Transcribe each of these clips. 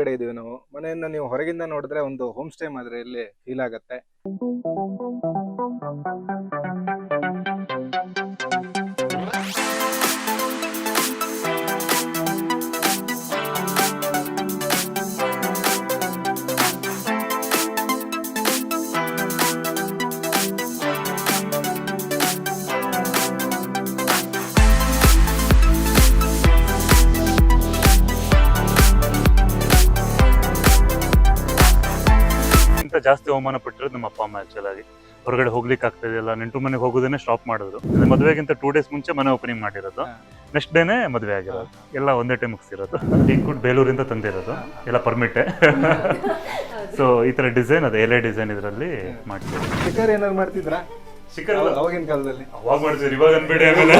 ಕಡೆ ಇದೀವಿ ನಾವು. ಮನೆಯಿಂದ ನೀವು ಹೊರಗಿಂದ ನೋಡಿದ್ರೆ ಒಂದು ಹೋಮ್ ಸ್ಟೇ ಮಾದರಿಯಲ್ಲಿ ಫೀಲ್ ಆಗುತ್ತೆ. ಜಾಸ್ತಿ ಅವಮಾನ ಪಟ್ಟಿರೋದು ನಮ್ಮ ಅಪ್ಪ ಅಮ್ಮ. ಆಕ್ಚುಲ್ ಆಗಿ ಹೊರಗಡೆ ಹೋಗ್ಲಿಕ್ಕೆ ಆಗ್ತಿದಿಲ್ಲ, ನೆಂಟು ಮನೆಗೆ ಹೋಗೋದನ್ನೇ ಸ್ಟಾಪ್ ಮಾಡಿದ್ರು. ಮದುವೆಗಿಂತ 2 days ಮುಂಚೆ ಮನೆ ಓಪನಿಂಗ್ ಮಾಡಿರೋದು, ನೆಕ್ಸ್ಟ್ ಡೇನೆ ಮದುವೆ ಆಗಿರೋದು, ಎಲ್ಲ ಒಂದೇ ಟೈಮ್ ಮುಗಿಸಿರೋದು. ಇಂಕುಡ್ ಬೇಲೂರಿಂದ ತಂದಿರೋದು, ಎಲ್ಲ ಪರ್ಮಿಟ್. ಸೊ ಈ ತರ ಡಿಸೈನ್, ಅದು ಎಲೆ ಡಿಸೈನ್ ಇದರಲ್ಲಿ ಮಾಡ್ತೀವಿ. ಶಿಖರ್ ಏನಾದ್ರು ಮಾಡ್ತಿದ್ರಾ ಅವಾಗಿನ ಕಾಲದಲ್ಲಿ? ಅವಾಗ ಮಾಡ್ತೀವಿ, ಇವಾಗ ಅನ್ಬೇಡಿ. ಆಮೇಲೆ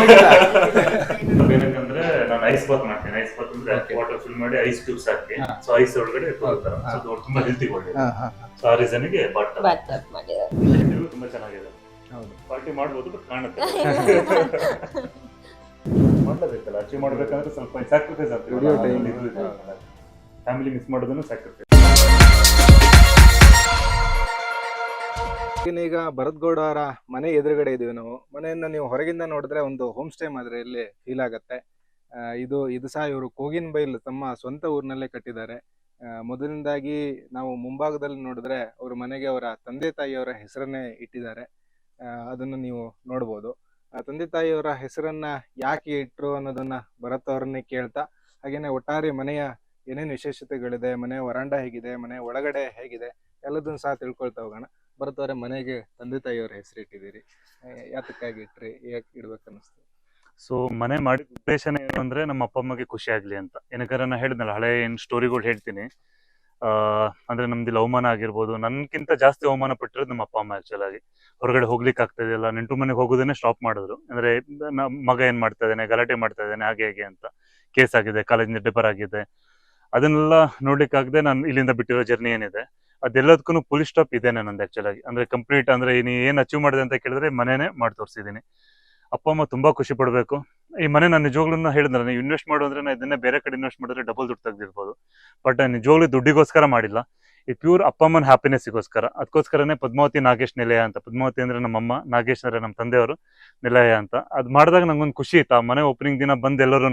ಏನಕ್ಕಂದ್ರೆ ನಾನು ಐಸ್ ಬಾತ್ ಮಾಡ್ತೀನಿ. ಐಸ್ ಬಾತ್ ಅಂದ್ರೆ ವಾಟರ್ ಫಿಲ್ ಮಾಡಿ ಐಸ್ ಕ್ಯೂಬ್ಸ್ ಹಾಕಿ, ಸೊ ಐಸ್ ಒಳಗಡೆ ತುಂಬಾ ಹೆಲ್ತಿ ಒಳ್ಳೆ. ಸೊ ಆ ರೀಸನ್ಗೆ ತುಂಬಾ ಚೆನ್ನಾಗಿದೆ. ಪಾರ್ಟಿ ಮಾಡ್ಬೋದು, ಬಟ್ ಕಾಣುತ್ತೆ ಮಾಡ್ಲೇಬೇಕಲ್ಲ. ಅಚೀವ್ ಮಾಡ್ಬೇಕಂದ್ರೆ ಸ್ವಲ್ಪ ಸ್ಯಾಕ್ರಿಫೈಸ್ ಆಗ್ತದೆ. ಫ್ಯಾಮಿಲಿ ಮಿಸ್ ಮಾಡೋದನ್ನು ಸ್ಯಾಕ್ರಿಫೈಸ್. ಈಗ ಭರತ್ ಗೌಡ ಅವರ ಮನೆ ಎದುರುಗಡೆ ಇದೀವಿ ನಾವು. ಮನೆಯಿಂದ ನೀವು ಹೊರಗಿಂದ ನೋಡಿದ್ರೆ ಒಂದು ಹೋಮ್ ಸ್ಟೇ ಮಾದರಿಯಲ್ಲಿ ಫೀಲ್ ಆಗುತ್ತೆ. ಇದು ಸಹ ಇವರು ಕೋಗಿನ್ ಬೈಲ್ ತಮ್ಮ ಸ್ವಂತ ಊರಿನಲ್ಲೇ ಕಟ್ಟಿದ್ದಾರೆ. ಮೊದಲನೇದಾಗಿ ನಾವು ಮುಂಭಾಗದಲ್ಲಿ ನೋಡಿದ್ರೆ ಅವ್ರ ಮನೆಗೆ ಅವರ ತಂದೆ ತಾಯಿಯವರ ಹೆಸರನ್ನೇ ಇಟ್ಟಿದ್ದಾರೆ. ಅದನ್ನು ನೀವು ನೋಡ್ಬೋದು. ತಂದೆ ತಾಯಿಯವರ ಹೆಸರನ್ನ ಯಾಕೆ ಇಟ್ರು ಅನ್ನೋದನ್ನ ಭರತ್ ಅವರನ್ನೇ ಕೇಳ್ತಾ, ಹಾಗೇನೆ ಒಟ್ಟಾರೆ ಮನೆಯ ಏನೇನು ವಿಶೇಷತೆಗಳಿದೆ, ಮನೆಯ ವರಾಂಡ ಹೇಗಿದೆ, ಮನೆಯ ಒಳಗಡೆ ಹೇಗಿದೆ ಎಲ್ಲದನ್ನು ಸಹ ತಿಳ್ಕೊಳ್ತಾ ಹೋಗೋಣ. ಭರತ್ ಅವರ ಮನೆಗೆ ತಂದೆ ತಾಯಿಯವರ ಹೆಸರು ಇಟ್ಟಿದ್ದೀರಿ, ಯಾತಕ್ಕಾಗಿ ಇಟ್ರಿ, ಯಾಕೆ ಇಡ್ಬೇಕನ್ನಿಸ್ತು? ಸೊ ಮನೆ ಮಾಡಿದ ಉದ್ದೇಶನೇ ಏನು ಅಂದ್ರೆ ನಮ್ಮ ಅಪ್ಪ ಅಮ್ಮಗೆ ಖುಷಿ ಆಗ್ಲಿ ಅಂತ. ಏನಕ್ಕೆ ನಾನು ಹೇಳಿದ್ನಲ್ಲ, ಹಳೆ ಏನು ಸ್ಟೋರಿಗಳು ಹೇಳ್ತೀನಿ. ಅಂದ್ರೆ ನಮ್ದಿಲ್ಲ ಅವಮಾನ ಆಗಿರ್ಬೋದು, ನನ್ಕಿಂತ ಜಾಸ್ತಿ ಅವಮಾನ ಪಟ್ಟಿರೋದು ನಮ್ಮ ಅಪ್ಪ ಅಮ್ಮ. ಆಕ್ಚುಲ್ ಆಗಿ ಹೊರಗಡೆ ಹೋಗ್ಲಿಕ್ಕೆ ಆಗ್ತಿದಿಲ್ಲ, ನೆಂಟು ಮನೆಗೆ ಹೋಗೋದನ್ನೇ ಸ್ಟಾಪ್ ಮಾಡಿದ್ರು. ಅಂದ್ರೆ ಮಗ ಏನ್ ಮಾಡ್ತಾ ಇದ್ದಾನೆ, ಗಲಾಟೆ ಮಾಡ್ತಾ ಇದ್ದಾನೆ, ಹಾಗೆ ಹೇಗೆ ಅಂತ ಕೇಸ್ ಆಗಿದೆ, ಕಾಲೇಜಿಂದ ಪೇಪರ್ ಆಗಿದೆ. ಅದನ್ನೆಲ್ಲ ನೋಡ್ಲಿಕ್ಕಾಗದೆ ನಾನು ಇಲ್ಲಿಂದ ಬಿಟ್ಟಿರೋ ಜರ್ನಿ ಏನಿದೆ ಅದೆಲ್ಲದಕ್ಕೂ ಫುಲ್ ಸ್ಟಾಪ್ ಇದೇನೆ ನಂದು. ಆಕ್ಚುಲ್ ಆಗಿ ಅಂದ್ರೆ ಕಂಪ್ಲೀಟ್, ಅಂದ್ರೆ ನೀ ಏನ್ ಅಚೀವ್ ಮಾಡಿದೆ ಅಂತ ಕೇಳಿದ್ರೆ ಮನೆನೇ ಮಾಡಿ ತೋರಿಸಿದೀನಿ. ಅಪ್ಪ ಅಮ್ಮ ತುಂಬಾ ಖುಷಿ ಪಡ್ಬೇಕು. ಈ ಮನೆ ನಾನು ನಿಜವಾಗ್ಲೂ ಹೇಳಿದ್ರೆ, ನೀವು ಇನ್ವೆಸ್ಟ್ ಮಾಡು ಅಂದ್ರೆ ಇದನ್ನೇ ಬೇರೆ ಕಡೆ ಇನ್ವೆಸ್ಟ್ ಮಾಡಿದ್ರೆ ಡಬಲ್ ದುಡ್ಡು ತೆಗೆದಿರ್ಬೋದು. ಬಟ್ ನಿಜವಾಗ್ಲೂ ದುಡ್ಡಿಗೋಸ್ಕರ ಮಾಡಿಲ್ಲ, ಈ ಪ್ಯೂರ್ ಅಪ್ಪ ಅಮ್ಮನ ಹ್ಯಾಪಿನೆಸ್ಗೋಸ್ಕರ. ಅದಕ್ಕೋಸ್ಕರನೇ ಪದ್ಮಾವತಿ ನಾಗೇಶ್ ನಿಲಯ ಅಂತ. ಪದ್ಮಾವತಿ ಅಂದ್ರೆ ನಮ್ಮಮ್ಮ, ನಾಗೇಶ್ ಅಂದ್ರೆ ನಮ್ಮ ತಂದೆಯವರು, ನಿಲಯ ಅಂತ. ಅದು ಮಾಡಿದಾಗ ನಂಗೊಂದು ಖುಷಿ ಇತ್ತು. ಆ ಮನೆ ಓಪನಿಂಗ್ ದಿನ ಬಂದು ಎಲ್ಲರೂ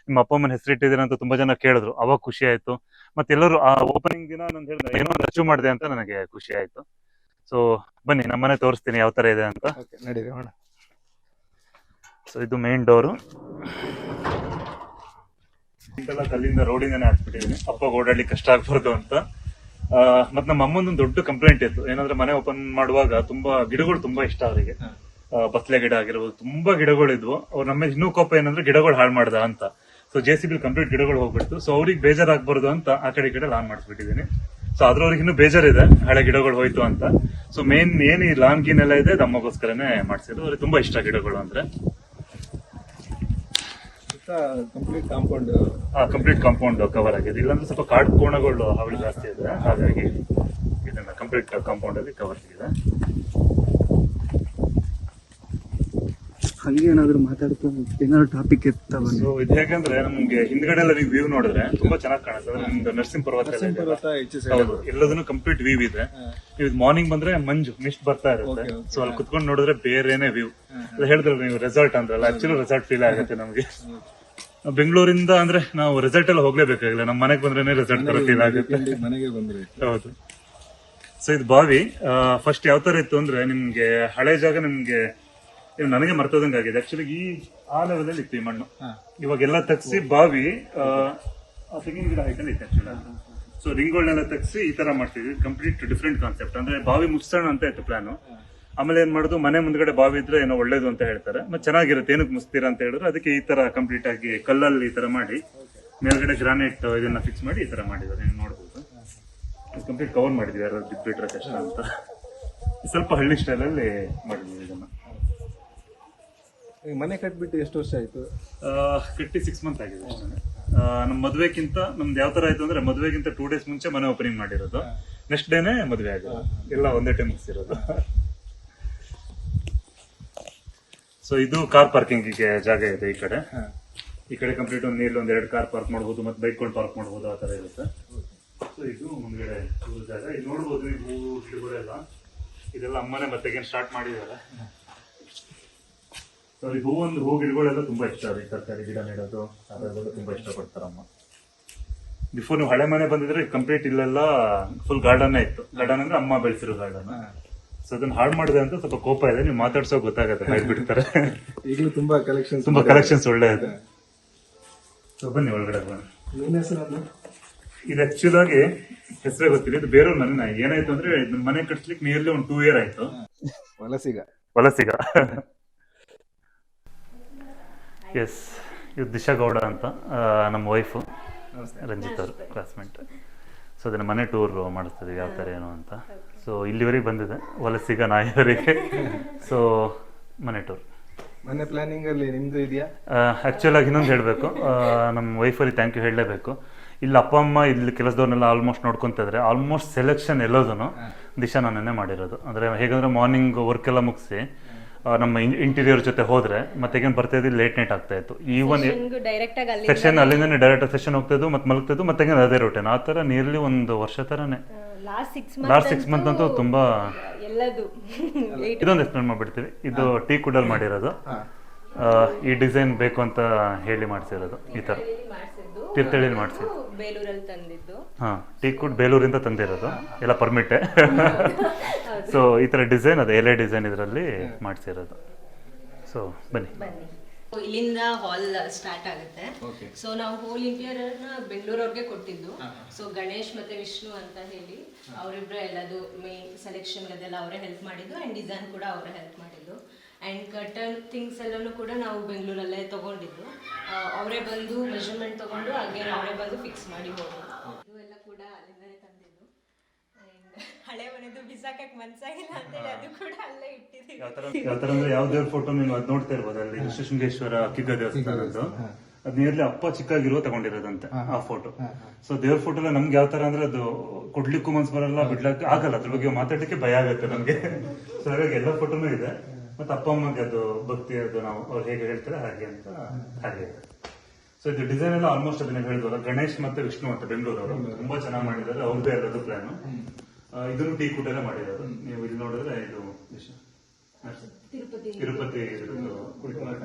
ನಿಮ್ಮ ಅಪ್ಪ ಅಮ್ಮನ ಹೆಸರಿಟ್ಟಿದ್ದೀರ ಅಂತ ತುಂಬಾ ಜನ ಕೇಳಿದ್ರು, ಅವಾಗ ಖುಷಿ ಆಯ್ತು. ಮತ್ತೆ ಎಲ್ಲರೂ ಆ ಓಪನಿಂಗ್ ದಿನ ನಾನು ಹೇಳಿದ್ರೆ ಏನೋ ಒಂದು ಅಚೀವ್ ಮಾಡಿದೆ ಅಂತ ನನಗೆ ಖುಷಿ ಆಯ್ತು. ಸೊ ಬನ್ನಿ ನಮ್ಮ ಮನೆ ತೋರಿಸ್ತೀನಿ ಯಾವ ತರ ಇದೆ ಅಂತ. ನಡೀರಿ. ಸೊ ಇದು ಮೇನ್ ಡೋರು. ಇದೆಲ್ಲ ಕಲ್ಲಿಂದ ರೋಡಿಂದಾನೆ ಹಾಕ್ಬಿಟ್ಟಿದ್ದೀನಿ, ಅಪ್ಪ ಓಡಾಡ್ಲಿಕ್ಕೆ ಕಷ್ಟ ಆಗ್ಬಾರ್ದು ಅಂತ. ಮತ್ತೆ ನಮ್ಮ ಅಮ್ಮಂದೊಂದು ದೊಡ್ಡ ಕಂಪ್ಲೇಂಟ್ ಇತ್ತು, ಏನಂದ್ರೆ ಮನೆ ಓಪನ್ ಮಾಡುವಾಗ ತುಂಬಾ ಗಿಡಗಳು ತುಂಬಾ ಇಷ್ಟ ಅವರಿಗೆ. ಬತ್ಲೆ ಗಿಡ ಆಗಿರ್ಬೋದು, ತುಂಬಾ ಗಿಡಗಳಿದ್ವು. ಅವ್ರು ನಮ್ಮ ಇನ್ನೂ ಕೋಪ ಏನಂದ್ರೆ ಗಿಡಗಳು ಹಾಳು ಮಾಡ್ದ ಅಂತ. ಸೊ JCB ಕಂಪ್ಲೀಟ್ ಗಿಡಗಳು ಹೋಗ್ಬಿಡ್ತು. ಸೊ ಅವ್ರಿಗೆ ಬೇಜಾರಾಗ್ಬಾರ್ದು ಅಂತ ಆ ಕಡೆ ಈ ಕಡೆ ಲಾನ್ ಮಾಡಿಸ್ಬಿಟ್ಟಿದ್ದೀನಿ. ಸೊ ಅದ್ರವ್ರಿಗೆ ಇನ್ನೂ ಬೇಜಾರಿದೆ, ಹಳೆ ಗಿಡಗಳು ಹೋಯ್ತು ಅಂತ. ಸೊ ಮೇನ್ ಏನ್ ಈ ಲಾನ್ ಗೀನ್ ಎಲ್ಲ ಇದೆ ಅಮ್ಮಗೋಸ್ಕರನೇ ಮಾಡ್ಸಿದ್ರು. ಅವ್ರಿಗೆ ತುಂಬಾ ಇಷ್ಟ ಗಿಡಗಳು ಅಂದ್ರೆ. ಕಂಪ್ಲೀಟ್ ಕಾಂಪೌಂಡ್ ಕವರ್ ಆಗಿದೆ. ಇಲ್ಲಾಂದ್ರೆ ಸ್ವಲ್ಪ ಕಾಡು ಕೋಣಗಳು ಹಾವಳಿ ಜಾಸ್ತಿ ಇದೆ, ಹಾಗಾಗಿ ಇದನ್ನ ಕಂಪ್ಲೀಟ್ ಕಾಂಪೌಂಡ್ ಅಲ್ಲಿ ಕವರ್ ಆಗಿದೆ. ಹಂಗೆ ಏನಾದ್ರು ಮಾತಾಡ್ತಾ ಏನಾದ್ರು ಟಾಪಿಕ್ ಇರ್ತಾವ? ಸೊ ಇದು ಹೇಗಂದ್ರೆ ನಮ್ಗೆ ಹಿಂದ್ಗಡೆ ಎಲ್ಲ ನೀವು ವ್ಯೂ ನೋಡಿದ್ರೆ ತುಂಬಾ ಚೆನ್ನಾಗಿ ಕಾಣುತ್ತೆ. ನಿಮ್ದು ನರಸಿಂಹ ಪರ್ವತ ಎಲ್ಲದನ್ನು ಕಂಪ್ಲೀಟ್ ವ್ಯೂ ಇದೆ. ನೀವು ಮಾರ್ನಿಂಗ್ ಬಂದ್ರೆ ಮಂಜು ಮಿಸ್ಟ್ ಬರ್ತಾ ಇರುತ್ತೆ. ಸೊ ಅಲ್ಲಿ ಕುತ್ಕೊಂಡು ನೋಡಿದ್ರೆ ಬೇರೆನೆ ವ್ಯೂ. ಹೇಳಿದ್ರಲ್ಲ ನೀವು ರೆಸಾರ್ಟ್ ಅಂದ್ರಲ್ಲ, ಆಕ್ಚುಲಿ ರೆಸಾರ್ಟ್ ಫೀಲ್ ಆಗುತ್ತೆ ನಮ್ಗೆ. ಬೆಂಗಳೂರಿಂದ ಅಂದ್ರೆ ನಾವು ರೆಸಾರ್ಟ್ ಎಲ್ಲ ಹೋಗ್ಲೇಬೇಕಾಗಿಲ್ಲ, ನಮ್ಮ ಮನೆಗೆ ಬಂದ್ರೆ ರೆಸಾರ್ಟ್ ತರ ಫೀಲ್ ಆಗುತ್ತೆ. ಹೌದು. ಸೊ ಇದು ಬಾವಿ. ಫಸ್ಟ್ ಯಾವ ತರ ಇತ್ತು ಅಂದ್ರೆ, ನಿಮ್ಗೆ ಹಳೆ ಜಾಗ ನಿಮ್ಗೆ ನನಗೆ ಮರ್ತೋದಂಗೆ ಆಗಿದೆ. ಆಕ್ಚುಲಿ ಆ ಲೆವೆಲ್ ಅಲ್ಲಿ ಇತ್ತು ಈ ಮಣ್ಣು. ಇವಾಗೆಲ್ಲ ತಗ್ಸಿ ಬಾವಿ ತೆಂಗಿನ ಗಿಡ ಹೈಟಲ್ಲಿ ಇತ್ತು ಆಕ್ಚುಲಿ. ಸೊ ರಿಂಗ್ಗಳನ್ನೆಲ್ಲ ತಗ್ಸಿ ಈ ತರ ಮಾಡ್ತಿದ್ವಿ. Complete different concept. ಅಂದ್ರೆ ಬಾವಿ ಮುಚ್ಚೋಣ ಅಂತ ಇತ್ತು ಪ್ಲಾನ್. ಆಮೇಲೆ ಏನ್ ಮಾಡುದು, ಮನೆ ಮುಂದ್ಗಡೆ ಬಾವಿ ಇದ್ರೆ ಏನೋ ಒಳ್ಳೇದು ಅಂತ ಹೇಳ್ತಾರೆ. ಮತ್ತೆ ಚೆನ್ನಾಗಿರುತ್ತೆ, ಏನಕ್ಕೆ ಮುಸ್ತೀರಾ ಅಂತ ಹೇಳಿದ್ರೆ ಅದಕ್ಕೆ ಈ ತರ ಕಂಪ್ಲೀಟ್ ಆಗಿ ಕಲ್ಲಲ್ಲಿ ಈ ತರ ಮಾಡಿ ಮೇಲ್ಗಡೆ ಗ್ರಾನೈಟ್ ಇದನ್ನ ಫಿಕ್ಸ್ ಮಾಡಿ ಈ ತರ ಮಾಡಿದ್ದಾರೆ. ನೀವು ನೋಡ್ಬೋದು, ಕಂಪ್ಲೀಟ್ ಕವರ್ ಮಾಡಿದ್ವಿ. ಯಾರು ಬಿಟ್ಬಿಟ್ರೆ ಕಷ್ಟ ಅಂತ ಸ್ವಲ್ಪ ಹಳ್ಳಿ ಸ್ಟೈಲ್ ಅಲ್ಲಿ ಮಾಡಿದ್ವಿ ಇದನ್ನ. ಮನೆ ಕಟ್ಬಿಟ್ಟು ಎಷ್ಟು ವರ್ಷ ಆಯ್ತು? ಕಟ್ಟಿ 6 months ಆಗಿದೆ ಅಷ್ಟೇ. ನಮ್ ಮದ್ವೆಕ್ಕಿಂತ ನಮ್ದು ಯಾವ ತರ ಆಯ್ತು ಅಂದ್ರೆ, ಮದ್ವೆಗಿಂತ 2 days ಮುಂಚೆ ಮನೆ ಓಪನಿಂಗ್ ಮಾಡಿರೋದು, ನೆಕ್ಸ್ಟ್ ಡೇನೆ ಮದ್ವೆ ಆಗೋದು, ಎಲ್ಲ ಒಂದೇ ಟೈಮ್ ಮುಗಿಸಿರೋದು. ಸೊ ಇದು ಕಾರ್ ಪಾರ್ಕಿಂಗ್ ಜಾಗ ಇದೆ ಈ ಕಡೆ. ಈ ಕಡೆ ಕಂಪ್ಲೀಟ್ ಒಂದು ನೀರಲ್ಲಿ 1-2 ಕಾರ್ ಪಾರ್ಕ್ ಮಾಡಬಹುದು, ಮತ್ತೆ ಬೈಕ್ ಗಳು ಪಾರ್ಕ್ ಮಾಡಬಹುದು, ಆ ತರ ಇರುತ್ತೆ. ಇದು ಮುಂದ್ಗಡೆ ಜಾಗ ಇಲ್ಲಿ ನೋಡ್ಬೋದು. ಈ ಹೂವು ಗಿಡಗಳೆಲ್ಲ ಇದೆಲ್ಲ ಅಮ್ಮನೇ ಮತ್ತೆ ಸ್ಟಾರ್ಟ್ ಮಾಡಿದ್ದಾರೆ. ಸೊ ಈ ಹೂ ಗಿಡಗಳೆಲ್ಲ ತುಂಬಾ ಇಷ್ಟ. ಈ ತರಕಾರಿ ಗಿಡ ನೆಡೋದು ಅದೆಲ್ಲ ತುಂಬಾ ಇಷ್ಟಪಡ್ತಾರಮ್ಮ. ಬಿಫೋರ್ ನೀವು ಹಳೆ ಮನೆ ಬಂದಿದ್ರೆ ಕಂಪ್ಲೀಟ್ ಇಲ್ಲೆಲ್ಲ ಫುಲ್ ಗಾರ್ಡನ್ ಇತ್ತು. ಗಾರ್ಡನ್ ಅಂದ್ರೆ ಅಮ್ಮ ಬೆಳೆಸಿರೋ ಗಾರ್ಡನ್. ಸೊ ಅದನ್ನ ಹಾಳು ಮಾಡಿದೆ ಅಂತ ಸ್ವಲ್ಪ ಕೋಪ ಇದೆ. ನೀವು ಮಾತಾಡ್ಸೋ ಗೊತ್ತಾಗತ್ತೆ, ಹೇಳ್ಬಿಡ್ತಾರೆ. ಈಗಲೂ ತುಂಬಾ ಕಲೆಕ್ಷನ್ಸ್ ಒಳ್ಳೆ ಇದೆ. ಸೊ ಬನ್ನಿ ಒಳಗಡೆ ಬನ್ನಿ. ಇದು ಆಕ್ಚುಲ್ ಆಗಿ ಹೆಸರೇ ಗೊತ್ತಿಲ್ಲ. ಇದು ಬೇರೆ ಮನೆ. ಏನಾಯ್ತು ಅಂದ್ರೆ ಮನೆ ಕಟ್ಸ್ಲಿಕ್ಕೆ ನಿಯರ್ಲಿ ಒಂದು 2 year ಆಯ್ತು. ವಲಸಿಗ ಎಸ್, ಇದು ದಿಶಾ ಗೌಡ ಅಂತ ನಮ್ಮ ವೈಫು, ರಂಜಿತ್ ಅವರು ಕ್ಲಾಸ್ಮೇಟ್. ಸೊ ಅದನ್ನ ಮನೆ ಟೂರ್ ಮಾಡಿಸ್ತಿದ್ದೀವಿ ಯಾವ ಥರ ಏನು ಅಂತ. ಸೊ ಇಲ್ಲಿವರೆಗೆ ಬಂದಿದೆ, ವಲಸಿಗ ನಾಯಿವರೆಗೆ. ಸೊ ಮನೆ ಟೂರ್ ಮನೆ ಪ್ಲಾನಿಂಗ್ ಅಲ್ಲಿ ನಿಮ್ದು ಇದೆಯಾ? ಆ್ಯಕ್ಚುಲ್ ಆಗಿ ಇನ್ನೊಂದು ಹೇಳಬೇಕು, ನಮ್ಮ ವೈಫಲ್ಲಿ ಥ್ಯಾಂಕ್ ಯು ಹೇಳಲೇಬೇಕು. ಇಲ್ಲಿ ಅಪ್ಪ ಅಮ್ಮ ಇಲ್ಲಿ ಕೆಲಸದವ್ರನ್ನೆಲ್ಲ ಆಲ್ಮೋಸ್ಟ್ ನೋಡ್ಕೊತಿದ್ರೆ ಆಲ್ಮೋಸ್ಟ್ ಸೆಲೆಕ್ಷನ್ ಎಲ್ಲೋದನ್ನು ದಿಶಾ ನಾನೇ ಮಾಡಿರೋದು. ಅಂದರೆ ಹೇಗಂದ್ರೆ ಮಾರ್ನಿಂಗ್ ವರ್ಕ್ ಎಲ್ಲ ಮುಗಿಸಿ ನಮ್ಮ ಇಂಟೀರಿಯರ್ ಜೊತೆ ಹೋದ್ರೆ ಮತ್ತೆ ಏನು ಬರ್ತಾ ಇದ್ದು ಲೇಟ್ ನೈಟ್ ಆಗ್ತಾ ಇತ್ತು. ಈವನ್ ಸೆಕ್ಷನ್ ಅಲ್ಲಿಂದನೇ ಡೈರೆಕ್ಟ್ ಸೆಕ್ಷನ್ ಹೋಗ್ತಾ ಇದ್ದು ಮತ್ತೆ ಮಲಗ್ತಿದ್ದು ಮತ್ತೆ ಅದೇ ರೂಟೇನ್. ಆ ಥರ ನಿಯರ್ಲಿ 1 ವರ್ಷ ಥರನೇ. ಲಾಸ್ಟ್ 6 ಮಂತ್ ಅಂತೂ ತುಂಬಾ. ಇದೊಂದು ಎಕ್ಸ್ಪ್ಲೇನ್ ಮಾಡ್ಬಿಡ್ತೀವಿ. ಇದು ಟೀ ಕುಡಲ್ಲಿ ಮಾಡಿರೋದು. ಈ ಡಿಸೈನ್ ಬೇಕು ಅಂತ ಹೇಳಿ ಮಾಡಿಸಿರೋದು. ಈ ಥರ ತೀರ್ಥಹಳ್ಳಿ ಮಾಡಿಸಿದ್ದು, ಬೇಲೂರಲ್ಲಿ ತಂದಿದ್ದು. ಟೀ ಕುಡ್ ಬೇಲೂರಿಂದ ತಂದಿರೋದು, ಎಲ್ಲ ಪರ್ಮಿಟೆ. ಸೊ ಈ ಥರ ಡಿಸೈನ್, ಅದು ಎಲೆ ಡಿಸೈನ್ ಇದರಲ್ಲಿ ಮಾಡಿಸಿರೋದು. ಸೊ ಬನ್ನಿ. ಇಲ್ಲಿಂದ ಹಾಲ್ ಸ್ಟಾರ್ಟ್ ಆಗುತ್ತೆ. ಸೊ ನಾವು ಹೋಲ್ ಇಂಟೀರಿಯರ್ ನ ಬೆಂಗಳೂರವ್ರಿಗೆ ಕೊಟ್ಟಿದ್ದು. ಸೊ ಗಣೇಶ್ ಮತ್ತೆ ವಿಷ್ಣು ಅಂತ ಹೇಳಿ ಅವರಿಬ್ರು ಎಲ್ಲದು ಮೇನ್ ಸೆಲೆಕ್ಷನ್ ಅದೆಲ್ಲ ಅವರೇ ಹೆಲ್ಪ್ ಮಾಡಿದ್ದು ಅಂಡ್ ಡಿಸೈನ್ ಕೂಡ ಅವರೇ ಹೆಲ್ಪ್ ಮಾಡಿದ್ದು. ಅಂಡ್ ಕರ್ಟನ್ ಥಿಂಗ್ಸ್ ಎಲ್ಲನೂ ಕೂಡ ನಾವು ಬೆಂಗಳೂರಲ್ಲೇ ತಗೊಂಡಿದ್ದು. ಅವರೇ ಬಂದು ಮೆಷರ್ಮೆಂಟ್ ತಗೊಂಡು ಹಾಗೆ ಅವರೇ ಬಂದು ಫಿಕ್ಸ್ ಮಾಡಿ ಹೋಗೋದು. ಇದು ಎಲ್ಲ ಕೂಡ ಅಲ್ಲಿಂದನೇ ತಂದಿದ್ದು. ಅಂಡ್ ಹಳೆ ಮನೆದು ಬಿಸಾಕಕ್ಕೆ ಮನ್ಸಾಗಿಲ್ಲ ಅಂತೇಳಿ ಅದು ಕೂಡ ಅಲ್ಲೇ ಇಟ್ಟಿದ್ದೀವಿ. ಯಾವ ಥರ ಅಂದ್ರೆ ಯಾವ ದೇವ್ರ ಫೋಟೋ ನೀವು ಅದು ನೋಡ್ತಾ ಇರ್ಬೋದು. ಅಲ್ಲಿ ಋಷಿಶೃಂಗೇಶ್ವರ ಕಿಗ್ಗ ದೇವಸ್ಥಾನದ್ದು ಅದ್ ನಿಯರ್ಲಿ ಅಪ್ಪ ಚಿಕ್ಕಾಗಿರುವ ತಗೊಂಡಿರೋದಂತೆ ಆ ಫೋಟೋ. ಸೊ ದೇವ್ರ ಫೋಟೋ ಎಲ್ಲ ನಮ್ಗೆ ಯಾವ ತರ ಅಂದ್ರೆ ಅದು ಕೊಡ್ಲಿಕ್ಕೂ ಮನ್ಸು ಬರಲ್ಲ, ಬಿಡ್ಲಕ್ಕೆ ಆಗಲ್ಲ, ಅದ್ರ ಬಗ್ಗೆ ಮಾತಾಡ್ಲಿಕ್ಕೆ ಭಯ ಆಗುತ್ತೆ ನಮ್ಗೆ. ಸೊ ಹಾಗಾಗಿ ಎಲ್ಲ ಫೋಟೋನು ಇದೆ. ಮತ್ತೆ ಅಪ್ಪ ಅಮ್ಮಗೆ ಅದು ಭಕ್ತಿ ಅದು ನಾವು ಅವ್ರು ಹೇಗೆ ಹೇಳ್ತಾರೆ ಹಾಗೆ ಅಂತ ಹಾಗೆ. ಸೊ ಇದು ಡಿಸೈನ್ ಎಲ್ಲ ಆಲ್ಮೋಸ್ಟ್ ಅದನ್ನ ಹೇಳಿದ್ವಲ್ಲ, ಗಣೇಶ್ ಮತ್ತೆ ವಿಷ್ಣು ಅಂತ ಬೆಂಗಳೂರವರು ತುಂಬಾ ಚೆನ್ನಾಗಿ ಮಾಡಿದ್ದಾರೆ. ಅವ್ರದ್ದೇ ಎಲ್ಲದು ಪ್ಲಾನ್. ಇದನ್ನು ಟೀ ಕೂಟಲ್ಲೇ ಮಾಡಿರೋದು. ನೀವು ಇಲ್ಲಿ ನೋಡಿದ್ರೆ ಇದು ತಿರುಪತಿ